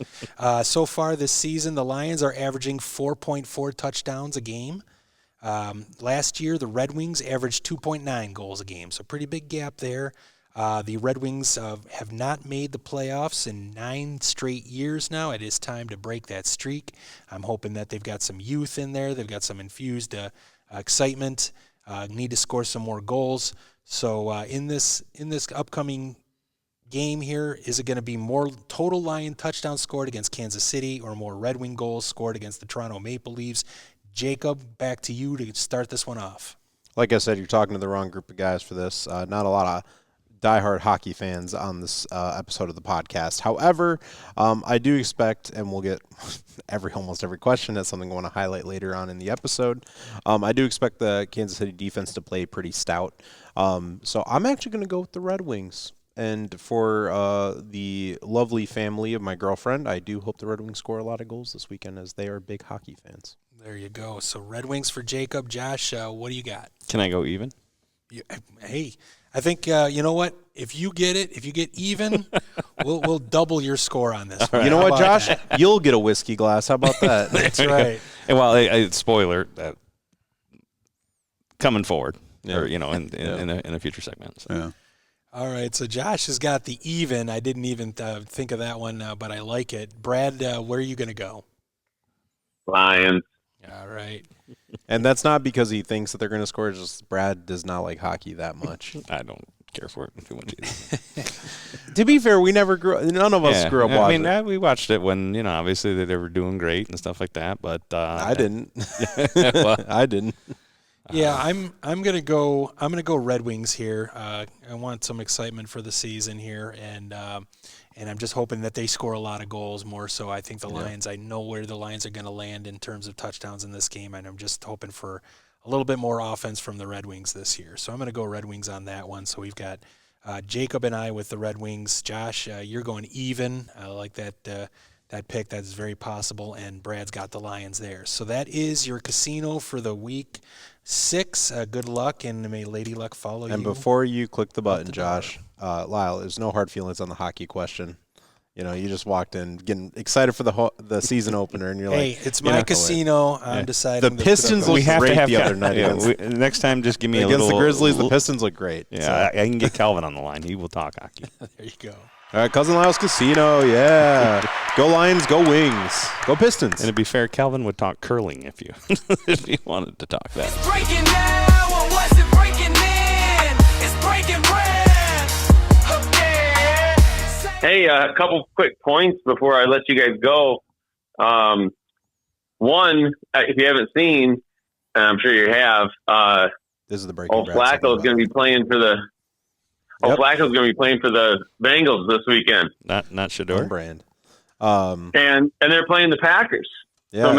So far this season, the Lions are averaging 4.4 touchdowns a game. Last year, the Red Wings averaged 2.9 goals a game, so pretty big gap there. The Red Wings have not made the playoffs in 9 straight years now. It is time to break that streak. I'm hoping that they've got some youth in there. They've got some infused excitement. Need to score some more goals. So in this upcoming game here, is it going to be more total Lion touchdowns scored against Kansas City or more Red Wing goals scored against the Toronto Maple Leafs? Jacob, back to you to start this one off. Like I said, you're talking to the wrong group of guys for this. Not a lot of diehard hockey fans on this episode of the podcast. However, I do expect, and we'll get almost every question. That's something I want to highlight later on in the episode. I do expect the Kansas City defense to play pretty stout. So I'm actually going to go with the Red Wings. And for the lovely family of my girlfriend, I do hope the Red Wings score a lot of goals this weekend, as they are big hockey fans. There you go. So Red Wings for Jacob. Josh, what do you got? Can I go even? Hey, I think you know what? If you get even, we'll double your score on this. Right. You know what, Josh? You'll get a whiskey glass. How about that? That's right. And well, spoiler that coming forward, or in a future segment. So. Yeah. All right. So Josh has got the even. I didn't even think of that one, but I like it. Brad, where are you going to go? Lions. All right. And that's not because he thinks that they're going to score. It's just Brad does not like hockey that much. I don't care for it too much either. To be fair, none of us grew up watching it. We watched it when, obviously they were doing great and stuff like that, but I didn't. Well, I didn't. Yeah, I'm gonna go Red Wings here. I want some excitement for the season here, and I'm just hoping that they score a lot of goals more. So I think the Lions. I know where the Lions are going to land in terms of touchdowns in this game, and I'm just hoping for a little bit more offense from the Red Wings this year. So I'm going to go Red Wings on that one. So we've got Jacob and I with the Red Wings. Josh, you're going even. I like that pick. That's very possible, and Brad's got the Lions there. So that is your casino for the week 6. Good luck, and may Lady Luck follow you. And before you click the button, Josh, Lyle, there's no hard feelings on the hockey question. You know, you just walked in getting excited for the season opener, and you're like, hey, it's my casino. I'm deciding. The Pistons looked great the other night. Next time, just give me against the Grizzlies. The Pistons look great. Yeah, so. I can get Calvin on the line. He will talk hockey. There you go. All right, Cousin Lyle's Casino. Yeah, go Lions, go Wings, go Pistons. And to be fair, Calvin would talk curling if you if you wanted to talk that. It's breaking now, or was it breaking then? It's breaking bread. Hey, a couple quick points before I let you guys go. One, if you haven't seen, and I'm sure you have, this is the breaking. Flacco's going to be playing for the. Flacco's going to be playing for the Bengals this weekend. Not Shador. Brand. And they're playing the Packers. Yeah. So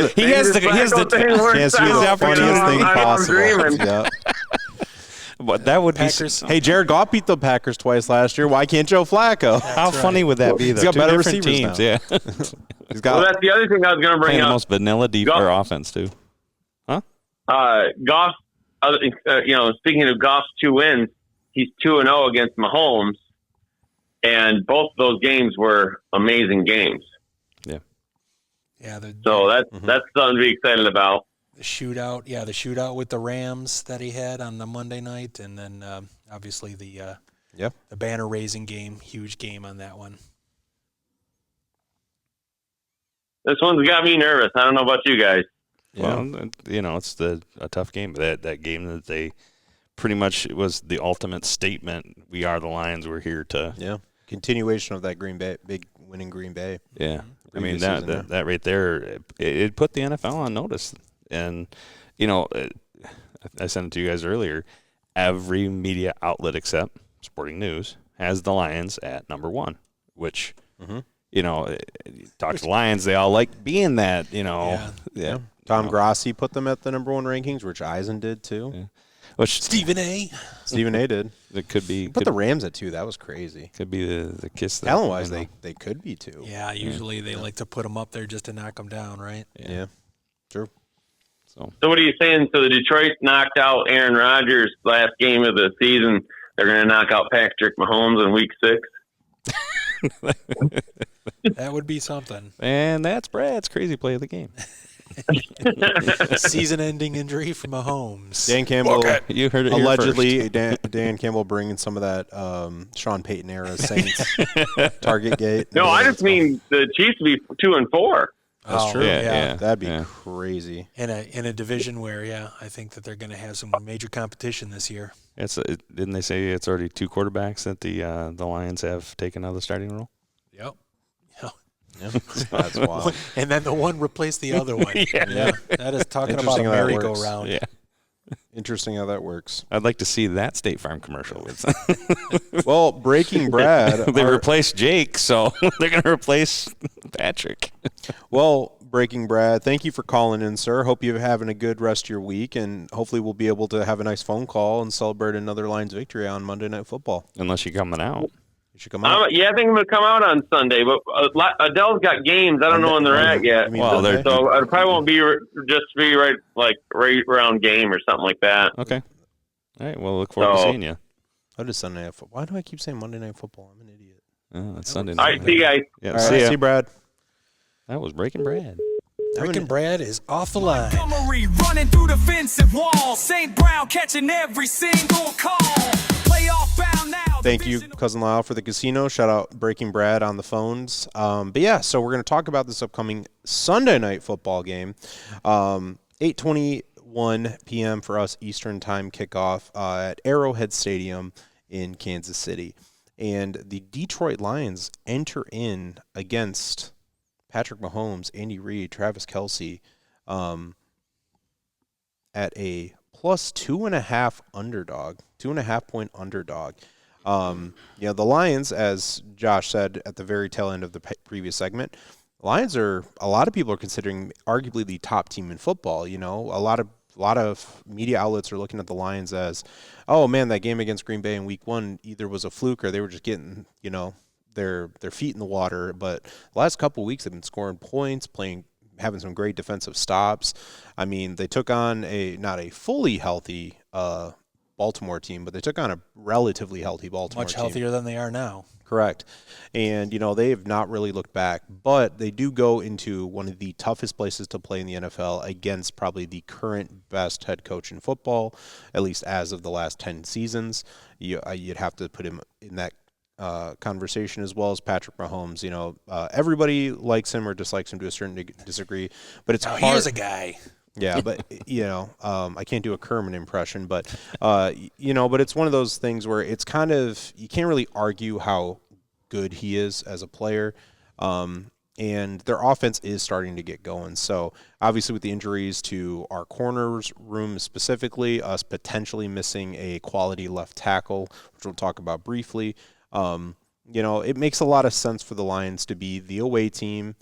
he has the funniest thing possible. Yeah. But that would Packers. Hey, Jared Goff beat the Packers twice last year. Why can't Joe Flacco? How funny would that be? He's got better receivers teams. now. Yeah. He's got. Well, that's the other thing I was going to bring up. The most vanilla or offense too. Huh? Goff. Speaking of Goff's 2 wins, he's 2-0 against Mahomes, and both of those games were amazing games. Yeah. Yeah. So that's something to be excited about. The shootout with the Rams that he had on the Monday night, and then obviously the banner raising game, huge game on that one. This one's got me nervous. I don't know about you guys. Yeah. Well, it's a tough game. That game that they pretty much, it was the ultimate statement. We are the Lions. We're here to continuation of that Green Bay big winning Green Bay. Yeah, I mean that right there, it put the NFL on notice. And, I sent it to you guys earlier. Every media outlet except Sporting News has the Lions at number 1, which, talk to the Lions, they all like being that, Yeah. Tom Grossi put them at the number 1 rankings, which Eisen did too. Yeah. Which Stephen A. did. It could be. Put the Rams at 2. That was crazy. Could be the kiss. Talent-wise, they could be 2. Yeah, usually they like to put them up there just to knock them down, right? Yeah. True. So what are you saying? So the Detroit knocked out Aaron Rodgers last game of the season. They're going to knock out Patrick Mahomes in Week 6. That would be something. And that's Brad's crazy play of the game. Season-ending injury from Mahomes. Dan Campbell, you heard it here allegedly. Dan Campbell bringing some of that Sean Payton era Saints target gate. No, I just mean the Chiefs to be 2-4. That's true. Yeah. That'd be crazy. In a division where, I think that they're going to have some major competition this year. Didn't they say it's already 2 quarterbacks that the Lions have taken out of the starting role? Yep. That's wild. And then the one replaced the other one. Yeah. That is talking about a merry-go-round. Yeah. Interesting how that works. I'd like to see that State Farm commercial. Well, Breaking Brad. They replaced Jake, so they're going to replace Patrick. Well, Breaking Brad, thank you for calling in, sir. Hope you're having a good rest of your week, and hopefully we'll be able to have a nice phone call and celebrate another Lions victory on Monday Night Football. Unless you're coming out. You should come out. I think I'm going to come out on Sunday, but Adele's got games. I don't know when they're at yet. So it probably won't be right around game or something like that. Okay. All right. Well, look forward to seeing you. What is Sunday Night Football? Why do I keep saying Monday Night Football? I'm an idiot. Oh, it's Sunday All night. right, see you guys. Yeah, All right, see you, Brad. That was Breaking Brad. Breaking Brad is off the line. Montgomery running through the defensive wall. St. Brown catching every single call. Playoff bound now. Thank you, Cousin Lyle, for the casino. Shout out Breaking Brad on the phones. But yeah, so we're going to talk about this upcoming Sunday Night Football game. 8:21 p.m. for us Eastern Time kickoff at Arrowhead Stadium in Kansas City. And the Detroit Lions enter in against Patrick Mahomes, Andy Reid, Travis Kelce at a plus 2.5 underdog, 2.5-point underdog. The Lions, as Josh said at the very tail end of the previous segment, Lions a lot of people are considering arguably the top team in football. A lot of media outlets are looking at the Lions as, oh man, that game against Green Bay in week 1 either was a fluke or they were just getting, their feet in the water. But the last couple of weeks, they've been scoring points, having some great defensive stops. I mean, they took on not a fully healthy Baltimore team, but they took on a relatively healthy Baltimore team. Much healthier than they are now. Correct. And, they have not really looked back, but they do go into one of the toughest places to play in the NFL against probably the current best head coach in football, at least as of the last 10 seasons. You'd have to put him in that conversation as well as Patrick Mahomes. Everybody likes him or dislikes him to a certain degree, but it's hard. Here's a guy. Yeah, but I can't do a Kermit impression, but but it's one of those things where it's kind of, you can't really argue how good he is as a player, and their offense is starting to get going. So obviously, with the injuries to our corners room specifically, us potentially missing a quality left tackle, which we'll talk about briefly, it makes a lot of sense for the Lions to be the away team,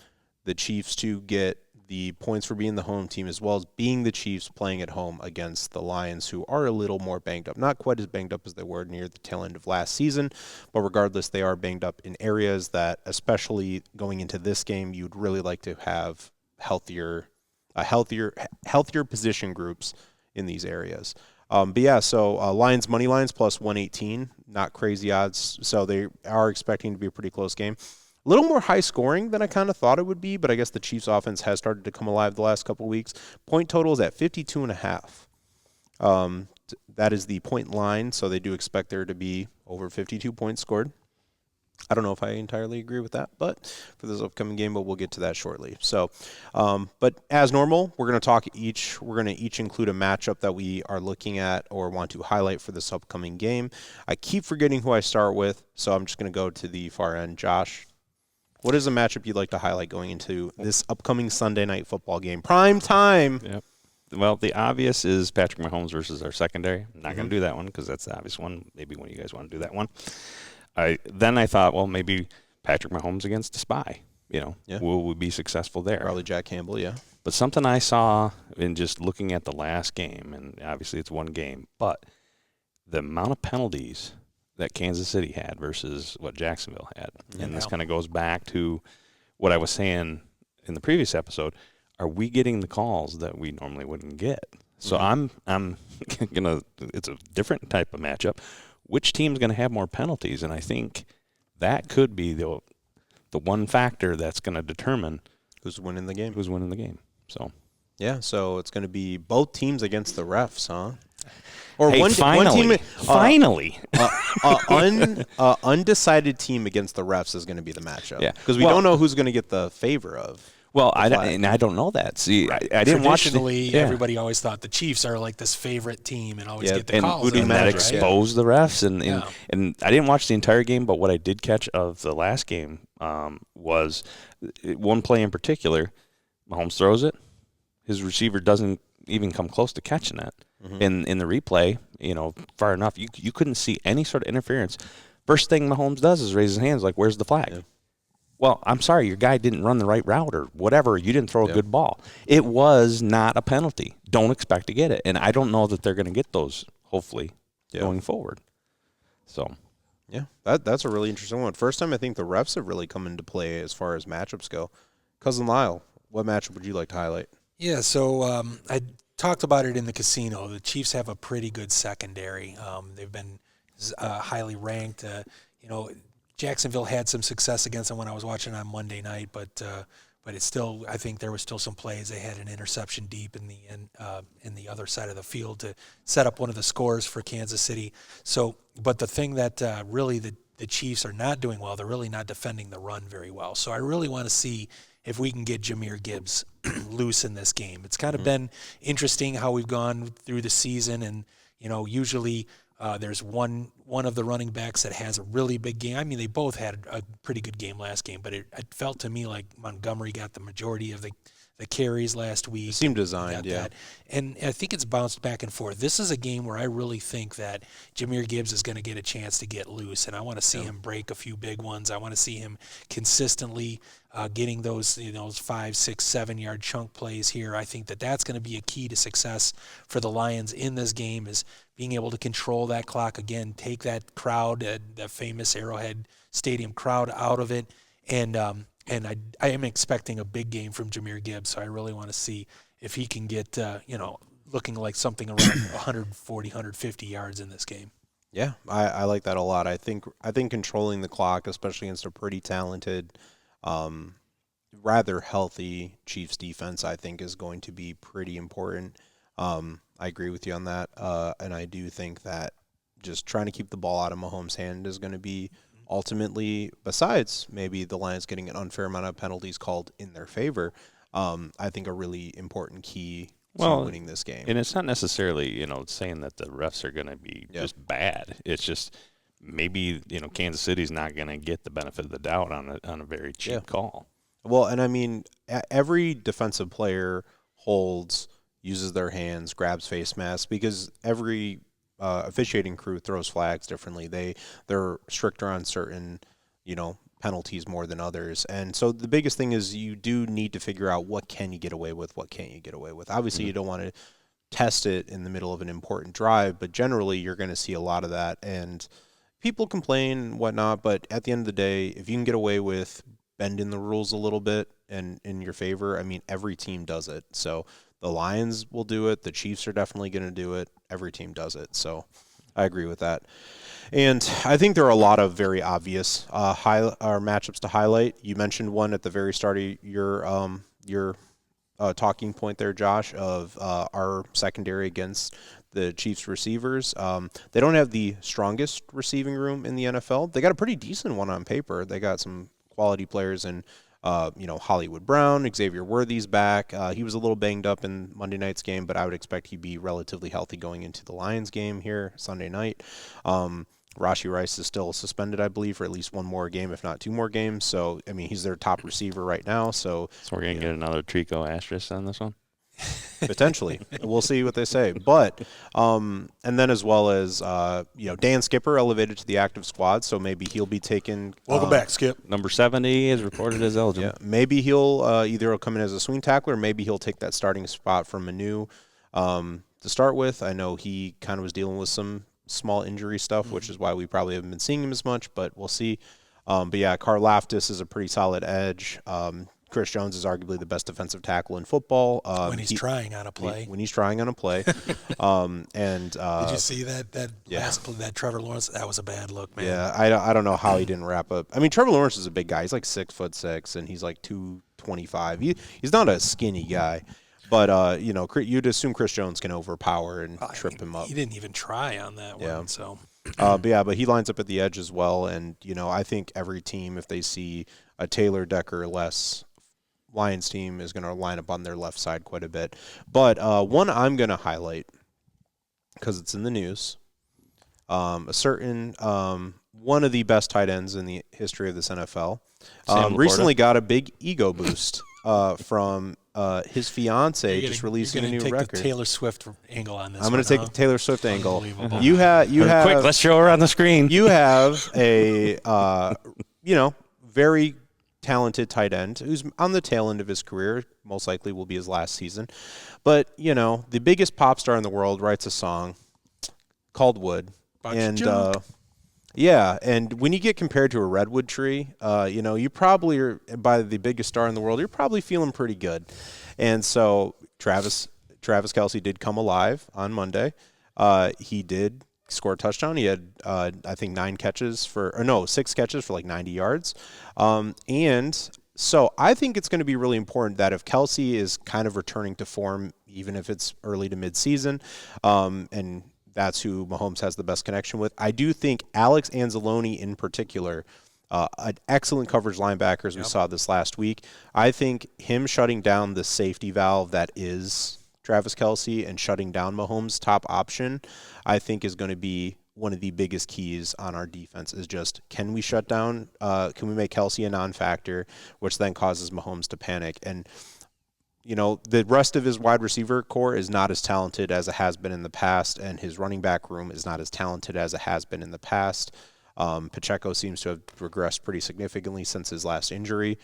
the Chiefs to get the points for being the home team, as well as being the Chiefs playing at home against the Lions, who are a little more banged up. Not quite as banged up as they were near the tail end of last season, but regardless, they are banged up in areas that, especially going into this game, you'd really like to have healthier position groups in these areas. Lions money lines plus 118, not crazy odds. So they are expecting to be a pretty close game. A little more high scoring than I kind of thought it would be, but I guess the Chiefs offense has started to come alive the last couple of weeks. Point total is at 52.5. That is the point line, so they do expect there to be over 52 points scored. I don't know if I entirely agree with that, but for this upcoming game, but we'll get to that shortly. So, but as normal, we're going to each include a matchup that we are looking at or want to highlight for this upcoming game. I keep forgetting who I start with, so I'm just going to go to the far end. Josh, what is a matchup you'd like to highlight going into this upcoming Sunday night football game? Prime time. Yep. Well, the obvious is Patrick Mahomes versus our secondary. I'm not going to do that one because that's the obvious one. Maybe one of you guys want to do that one. Then I thought, well, maybe Patrick Mahomes against the spy. Will we be successful there? Probably Jack Campbell, yeah. But something I saw in just looking at the last game, and obviously it's one game, but the amount of penalties that Kansas City had versus what Jacksonville had. And this kind of goes back to what I was saying in the previous episode. Are we getting the calls that we normally wouldn't get? So I'm gonna. It's a different type of matchup. Which team's going to have more penalties? And I think that could be the one factor that's going to determine who's winning the game. So yeah, so it's going to be both teams against the refs, huh? Or hey, one team, finally, undecided team against the refs is going to be the matchup. Yeah, because we don't know who's going to get the favor of. Well, I don't know that. See, right. I didn't watch. Traditionally, everybody always thought the Chiefs are like this favorite team and always get the calls. And that exposed the refs. And I didn't watch the entire game, but what I did catch of the last game was one play in particular. Mahomes throws it. His receiver doesn't even come close to catching it. In the replay, far enough, you couldn't see any sort of interference. First thing Mahomes does is raise his hands like, where's the flag? Yeah. Well, I'm sorry, your guy didn't run the right route or whatever. You didn't throw a good ball. It was not a penalty. Don't expect to get it. And I don't know that they're going to get those, hopefully, going forward. So, yeah, that's a really interesting one. First time I think the refs have really come into play as far as matchups go. Cousin Lyle, what matchup would you like to highlight? Yeah, so I talked about it in the casino. The Chiefs have a pretty good secondary. They've been highly ranked. Jacksonville had some success against them when I was watching on Monday night, but it's still, I think there was still some plays. They had an interception deep in the other side of the field to set up one of the scores for Kansas City. So, but the thing that really the Chiefs are not doing well, they're really not defending the run very well. So I really want to see if we can get Jahmyr Gibbs loose in this game. It's kind of been interesting how we've gone through the season, and usually there's one of the running backs that has a really big game. I mean, they both had a pretty good game last game, but it felt to me like Montgomery got the majority of the carries last week. It seemed designed, yeah. That. And I think it's bounced back and forth. This is a game where I really think that Jahmyr Gibbs is going to get a chance to get loose, and I want to see him break a few big ones. I want to see him consistently getting those 5, 6, 7 yard chunk plays here. I think that that's going to be a key to success for the Lions in this game, is being able to control that clock again, take that crowd, that famous Arrowhead Stadium crowd out of it, and I am expecting a big game from Jahmyr Gibbs, so I really want to see if he can get, looking like something around 140, 150 yards in this game. Yeah, I like that a lot. I think controlling the clock, especially against a pretty talented, rather healthy Chiefs defense, I think is going to be pretty important. I agree with you on that, and I do think that just trying to keep the ball out of Mahomes' hand is going to be ultimately, besides maybe the Lions getting an unfair amount of penalties called in their favor, I think a really important key to winning this game. And it's not necessarily, saying that the refs are going to be just bad. It's just maybe, Kansas City's not going to get the benefit of the doubt on a very cheap call. Well, and I mean, every defensive player holds, uses their hands, grabs face masks, because every officiating crew throws flags differently. They're stricter on certain, penalties more than others. And so the biggest thing is you do need to figure out what can you get away with, what can't you get away with. Obviously, you don't want to test it in the middle of an important drive, but generally you're going to see a lot of that. And people complain and whatnot, but at the end of the day, if you can get away with bending the rules a little bit and in your favor, I mean, every team does it. So the Lions will do it. The Chiefs are definitely going to do it. Every team does it. So I agree with that. And I think there are a lot of very obvious matchups to highlight. You mentioned one at the very start of your talking point there, Josh, of our secondary against the Chiefs receivers. They don't have the strongest receiving room in the NFL. They got a pretty decent one on paper. They got some quality players in Hollywood Brown, Xavier Worthy's back. He was a little banged up in Monday night's game, but I would expect he'd be relatively healthy going into the Lions game here Sunday night. Rashee Rice is still suspended, I believe, for at least one more game, if not two more games. So, I mean, he's their top receiver right now. So we're going to get another Trico asterisk on this one? Potentially. We'll see what they say. But, and then as well as, Dan Skipper elevated to the active squad, so maybe he'll be taken. Welcome back, Skip. Number 70 is reported as eligible. Yeah, maybe he'll either come in as a swing tackler, or maybe he'll take that starting spot from Manu to start with. I know he kind of was dealing with some small injury stuff, which is why we probably haven't been seeing him as much, but we'll see. But yeah, Karlaftis is a pretty solid edge. Chris Jones is arguably the best defensive tackle in football. When he's trying on a play. When he's trying on a play. Did you see that last play, that Trevor Lawrence? That was a bad look, man. Yeah, I don't know how he didn't wrap up. I mean, Trevor Lawrence is a big guy. He's like 6'6", and he's like 225. He's not a skinny guy. But, you'd assume Chris Jones can overpower and trip him up. He didn't even try on that one. So. But he lines up at the edge as well. And, I think every team, if they see a Taylor Decker less Lions team, is going to line up on their left side quite a bit. But one I'm going to highlight, because it's in the news, a certain one of the best tight ends in the history of this NFL recently got a big ego boost from his fiance just releasing a new record. You're going to take the Taylor Swift angle on this. I'm going to take the Taylor Swift angle. You have quick. Let's show her on the screen. You have a very talented tight end who's on the tail end of his career. Most likely will be his last season. But the biggest pop star in the world writes a song called Wood, and and when you get compared to a redwood tree, you probably are, by the biggest star in the world, you're probably feeling pretty good. And so Travis Kelce did come alive on Monday. He did score a touchdown. He had, I think, 6 catches for like 90 yards. And so I think it's going to be really important that if Kelce is kind of returning to form, even if it's early to mid-season, and that's who Mahomes has the best connection with, I do think Alex Anzalone in particular, an excellent coverage linebacker, as we saw this last week. I think him shutting down the safety valve that is Travis Kelce and shutting down Mahomes' top option, I think is going to be one of the biggest keys on our defense, is just, can we shut down, can we make Kelce a non-factor, which then causes Mahomes to panic? And the rest of his wide receiver core is not as talented as it has been in the past, and his running back room is not as talented as it has been in the past. Pacheco seems to have regressed pretty significantly since his last injury.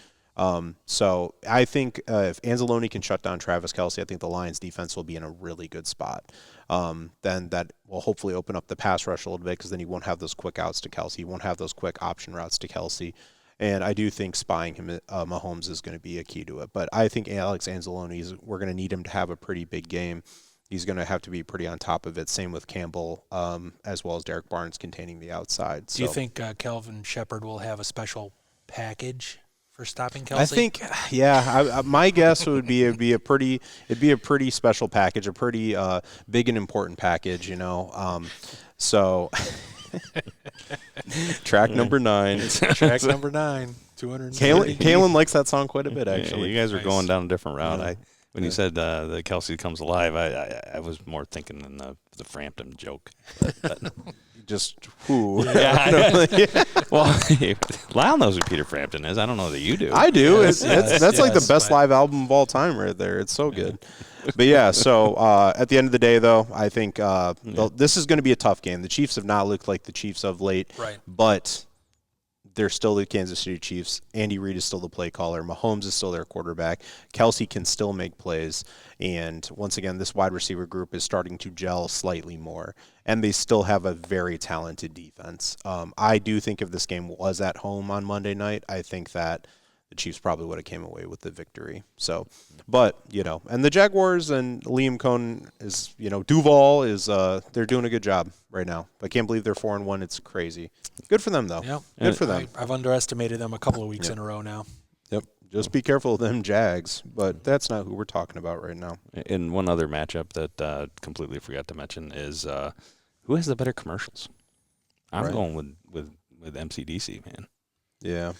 So I think if Anzalone can shut down Travis Kelce, I think the Lions defense will be in a really good spot. Then that will hopefully open up the pass rush a little bit, because then he won't have those quick outs to Kelce. He won't have those quick option routes to Kelce. And I do think spying him, Mahomes, is going to be a key to it. But I think Alex Anzalone, we're going to need him to have a pretty big game. He's going to have to be pretty on top of it. Same with Campbell, as well as Derek Barnes containing the outside. Do you think Kelvin Shepard will have a special package for stopping Kelce? I think, my guess would be it'd be a pretty special package, a pretty big and important package, So track number 9. Track number 9. 200. Kalen likes that song quite a bit, actually. Yeah, you guys are going down a different route. When you said the Kelce comes alive, I was more thinking in the Frampton joke. But just who? Yeah. Well, Lyle knows who Peter Frampton is. I don't know that you do. I do. That's like the best live album of all time, right there. It's so good. But yeah, so at the end of the day, though, I think this is going to be a tough game. The Chiefs have not looked like the Chiefs of late, right? But they're still the Kansas City Chiefs. Andy Reid is still the play caller. Mahomes is still their quarterback. Kelce can still make plays. And once again, this wide receiver group is starting to gel slightly more. And they still have a very talented defense. I do think if this game was at home on Monday night, I think that the Chiefs probably would have came away with the victory. So, but, and the Jaguars and Liam Cohn is, Duval is, they're doing a good job right now. I can't believe they're 4-1. It's crazy. Good for them, though. Yep. Good for them. I've underestimated them a couple of weeks in a row now. Yep. Just be careful of them Jags, but that's not who we're talking about right now. And one other matchup that completely forgot to mention is who has the better commercials? I'm going with MCDC, man. Yeah.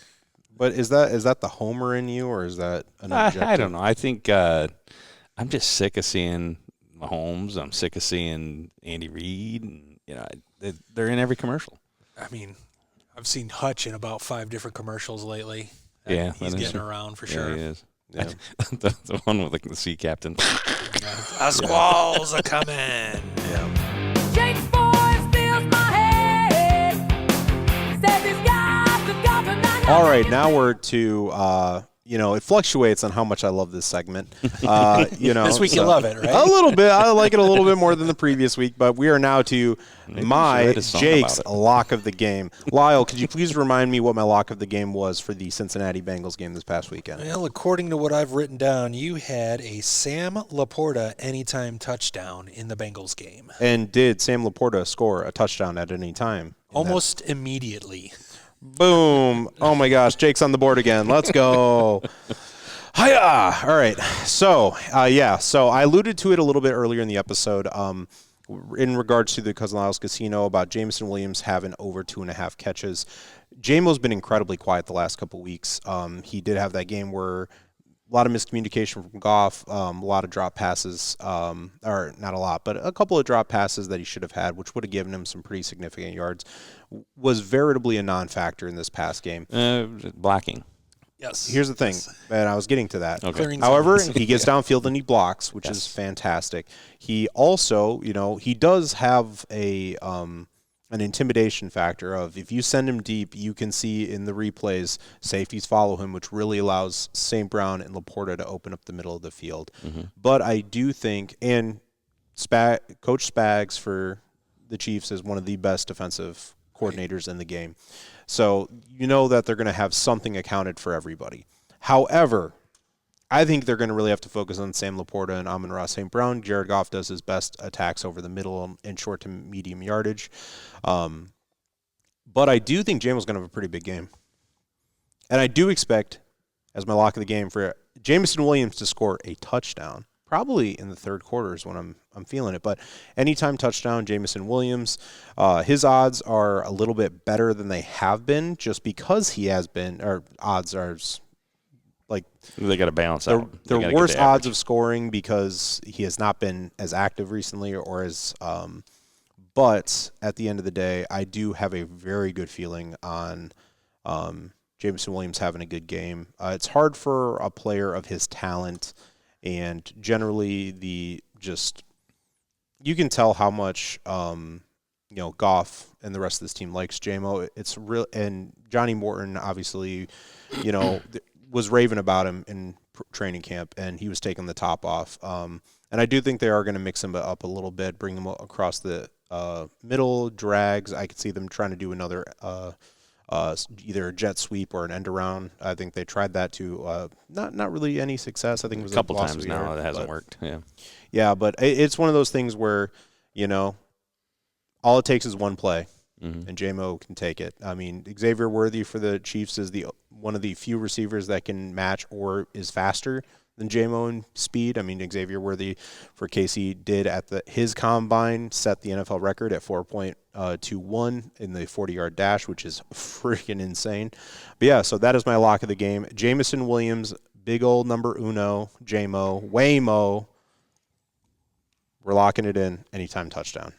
But is that the homer in you, or is that an objective? I don't know. I think I'm just sick of seeing Mahomes. I'm sick of seeing Andy Reid. And, they're in every commercial. I mean, I've seen Hutch in about 5 different commercials lately. Yeah. He's getting around for sure. Yeah, he is. Yeah. the one with the sea captain. The squalls are coming. Yeah. Jake's voice fills my head. Said these guys have got to not. All right, now we're to it fluctuates on how much I love this segment. This week you love it, right? A little bit. I like it a little bit more than the previous week, but we are now to Jake's lock of the game. Lyle, could you please remind me what my lock of the game was for the Cincinnati Bengals game this past weekend? Well, according to what I've written down, you had a Sam Laporta anytime touchdown in the Bengals game. And did Sam Laporta score a touchdown at any time? Almost immediately. Boom. Oh, my gosh. Jake's on the board again. Let's go. Hiya. All right. So, So I alluded to it a little bit earlier in the episode in regards to the Cousin Lyle's Casino about Jameson Williams having over 2.5 catches. Jamo's been incredibly quiet the last couple weeks. He did have that game where a lot of miscommunication from Goff, a lot of drop passes, or not a lot, but a couple of drop passes that he should have had, which would have given him some pretty significant yards, was veritably a non-factor in this past game. Blocking. Yes. Here's the thing, and I was getting to that. Okay. However, he gets downfield and he blocks, which is fantastic. He also, he does have an intimidation factor of if you send him deep, you can see in the replays safeties follow him, which really allows St. Brown and Laporta to open up the middle of the field. Mm-hmm. But I do think, and Coach Spags for the Chiefs is one of the best defensive coordinators in the game. So you know that they're going to have something accounted for everybody. However, I think they're going to really have to focus on Sam Laporta and Amon-Ra St. Brown. Jared Goff does his best attacks over the middle and short to medium yardage. But I do think Jamo's going to have a pretty big game. And I do expect, as my lock of the game, for Jameson Williams to score a touchdown. Probably in the third quarter is when I'm feeling it. But anytime touchdown, Jameson Williams, his odds are a little bit better than they have been just because he has been, or odds are like they got to balance out. They're worse odds of scoring because he has not been as active recently or as but at the end of the day, I do have a very good feeling on Jameson Williams having a good game. It's hard for a player of his talent and generally you can tell how much Goff and the rest of this team likes JMO. It's real, and Johnny Morton obviously, was raving about him in training camp, and he was taking the top off. And I do think they are going to mix him up a little bit, bring him across the middle, drags. I could see them trying to do another either a jet sweep or an end around. I think they tried that too. Not really any success. I think it was a couple times now. It hasn't worked. Yeah, but it's one of those things where all it takes is one play, and JMO can take it. I mean, Xavier Worthy for the Chiefs is one of the few receivers that can match or is faster than JMO in speed. I mean, Xavier Worthy for KC did at his combine set the NFL record at 4.21 in the 40-yard dash, which is freaking insane. But yeah, so that is my lock of the game. Jamison Williams, big old number uno, JMO, Waymo. We're locking it in. Anytime touchdown.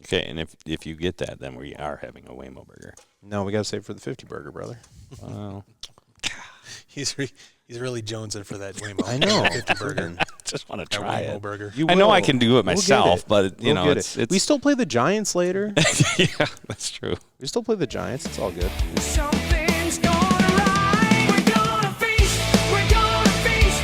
Okay, and if you get that, then we are having a Waymo burger. No, we got to save for the 50 burger, brother. Wow. He's really jonesing for that Waymo. I know. 50 burger. Just want to try Waymo it. burger. I know I can do it myself, but it's we still play the Giants later. Yeah, that's true. We still play the Giants. It's all good. Something's gonna rise. We're gonna feast. We're gonna feast.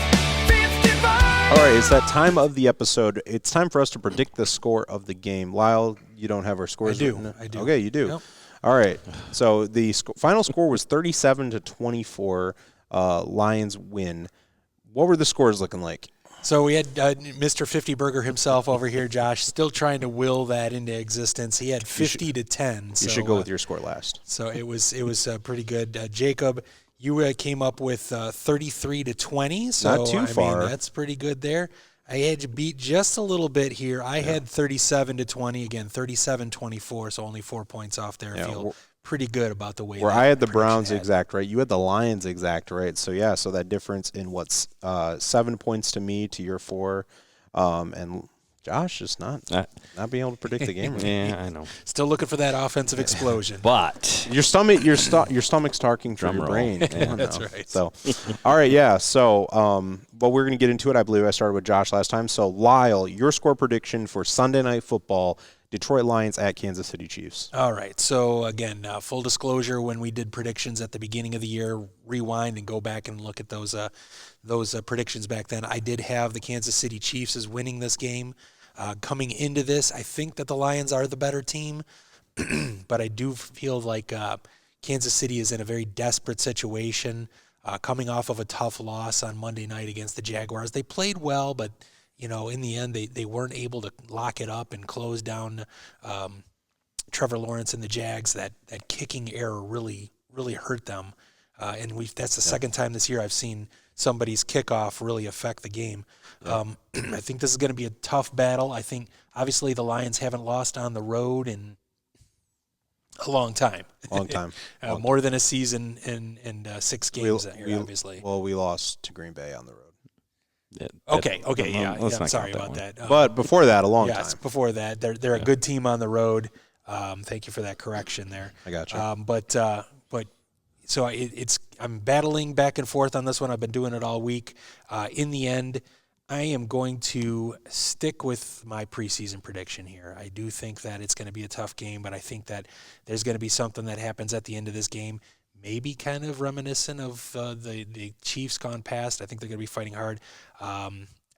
50 birds. All right, it's that time of the episode. It's time for us to predict the score of the game. Lyle, you don't have our scores. I do. Okay, you do. Yep. All right. So the final score was 37-24. Lions win. What were the scores looking like? So we had Mr. 50 Burger himself over here, Josh, still trying to will that into existence. He had 50-10. You should go with your score last. So it was pretty good. Jacob, you came up with 33-20. So not too far. I mean, that's pretty good there. I had you beat just a little bit here. I had 37-20 again, 37-24. So only 4 points off there. I feel pretty good about the way. Where I had the Browns exact right, you had the Lions exact right. So yeah, so that difference in 7 points to me to your 4, and Josh just not being able to predict the game. Yeah, I know. Still looking for that offensive explosion. But your stomach's talking through your brain. That's right. So, all right, yeah. So, but we're gonna get into it. I believe I started with Josh last time. So, Lyle, your score prediction for Sunday Night Football. Detroit Lions at Kansas City Chiefs. All right. So, again, full disclosure, when we did predictions at the beginning of the year, rewind and go back and look at those predictions back then, I did have the Kansas City Chiefs as winning this game. Coming into this, I think that the Lions are the better team, but I do feel like Kansas City is in a very desperate situation, coming off of a tough loss on Monday night against the Jaguars. They played well, but in the end, they weren't able to lock it up and close down Trevor Lawrence and the Jags. That kicking error really hurt them, and that's the second time this year I've seen somebody's kickoff really affect the game. I think this is going to be a tough battle. I think obviously the Lions haven't lost on the road in a long time. More than a season and 6 games obviously. Well, we lost to Green Bay on the road. Okay, I'm sorry about that. But before that, a long time. Yes, before that, they're a good team on the road. Thank you for that correction there. I got you. But so I'm battling back and forth on this one. I've been doing it all week. In the end, I am going to stick with my preseason prediction here. I do think that it's going to be a tough game, but I think that there's going to be something that happens at the end of this game. Maybe kind of reminiscent of the Chiefs gone past. I think they're going to be fighting hard. I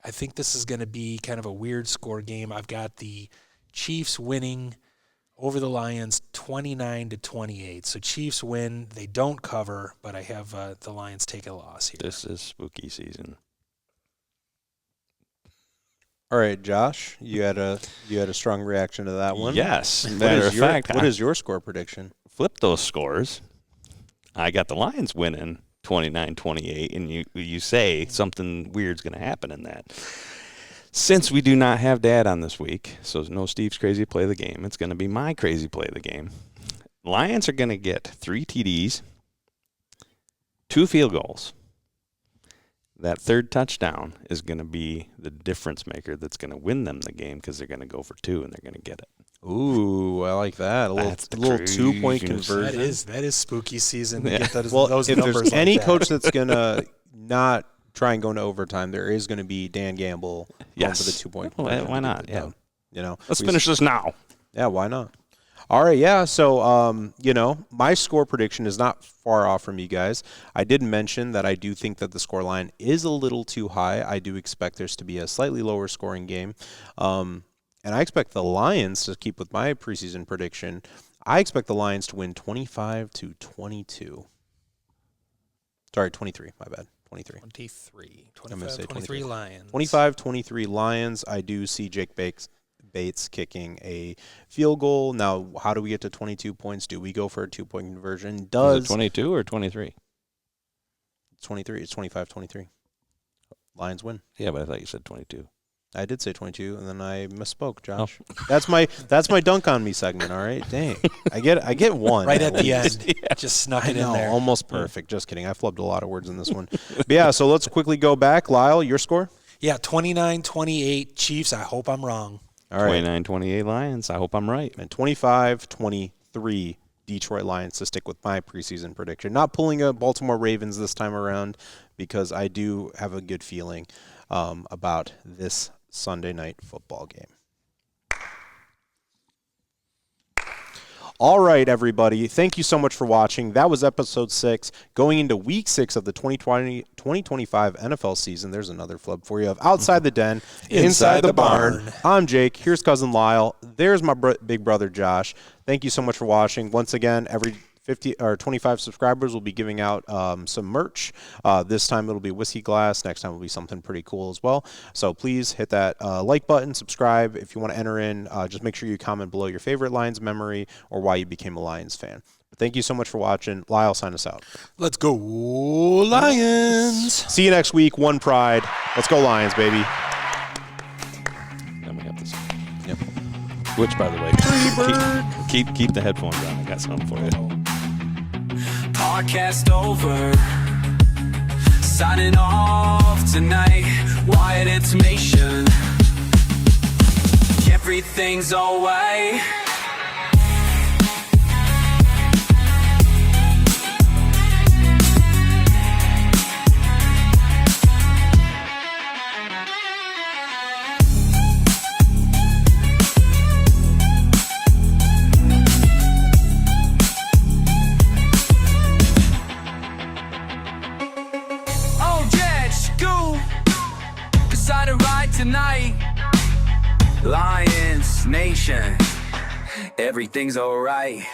think this is going to be kind of a weird score game. I've got the Chiefs winning over the Lions 29-28. So Chiefs win. They don't cover, but I have the Lions take a loss here. This is spooky season. All right, Josh, you had a strong reaction to that one. Yes. Matter of fact, what is your score prediction? Flip those scores. I got the Lions winning 29-28, and you say something weird's going to happen in that. Since we do not have Dad on this week, so no Steve's crazy play of the game, it's going to be my crazy play of the game. Lions are going to get 3 TDs, 2 field goals. That third touchdown is going to be the difference maker that's going to win them the game because they're going to go for 2 and they're going to get it. Ooh, I like that. A little 2-point conversion. That is spooky season. To get if those numbers there's any like coach that's going to not try and go into overtime, there is going to be Dan Gamble going for the 2-point conversion. Why not? Yeah. You know, Let's finish this now. Yeah, why not? All right, yeah. So, you know, my score prediction is not far off from you guys. I did mention that I do think that the score line is a little too high. I do expect there's to be a slightly lower scoring game. And I expect the Lions, to keep with my preseason prediction, I expect the Lions to win 25-22. Sorry, 23. My bad. 23. 23 Lions. 25-23 Lions. I do see Jake Bates kicking a field goal. Now, how do we get to 22 points? Do we go for a 2-point conversion? Is it 22 or 23? It's 23. It's 25-23. Lions win. Yeah, but I thought you said 22. I did say 22, and then I misspoke, Josh. Oh. That's my dunk on me segment. All right, dang, I get one right at the end. Yeah. Just snuck it in there. Almost perfect. Just kidding. I flubbed a lot of words in this one. But yeah, so let's quickly go back. Lyle, your score? Yeah, 29-28 Chiefs. I hope I'm wrong. All right. 29-28 Lions. I hope I'm right. And 25-23 Detroit Lions to stick with my preseason prediction. Not pulling a Baltimore Ravens this time around because I do have a good feeling about this Sunday night football game. All right, everybody. Thank you so much for watching. That was episode 6. Going into week 6 of the 2020-2025 NFL season. There's another flub for you of Outside the Den, Inside the Barn. I'm Jake. Here's cousin Lyle. There's my big brother Josh. Thank you so much for watching. Once again, every 50 or 25 subscribers will be giving out some merch. This time it'll be whiskey glass. Next time it'll be something pretty cool as well. So please hit that like button, subscribe. If you want to enter in, just make sure you comment below your favorite Lions memory or why you became a Lions fan. But thank you so much for watching. Lyle, sign us out. Let's go Lions. See you next week. One pride. Let's go Lions, baby. Then we have this. Yep. Which, by the way, keep the headphones on. I got something for you. Podcast over. Signing off tonight. Wyatt Intimation. Everything's alright. Tonight, Lions Nation, everything's alright.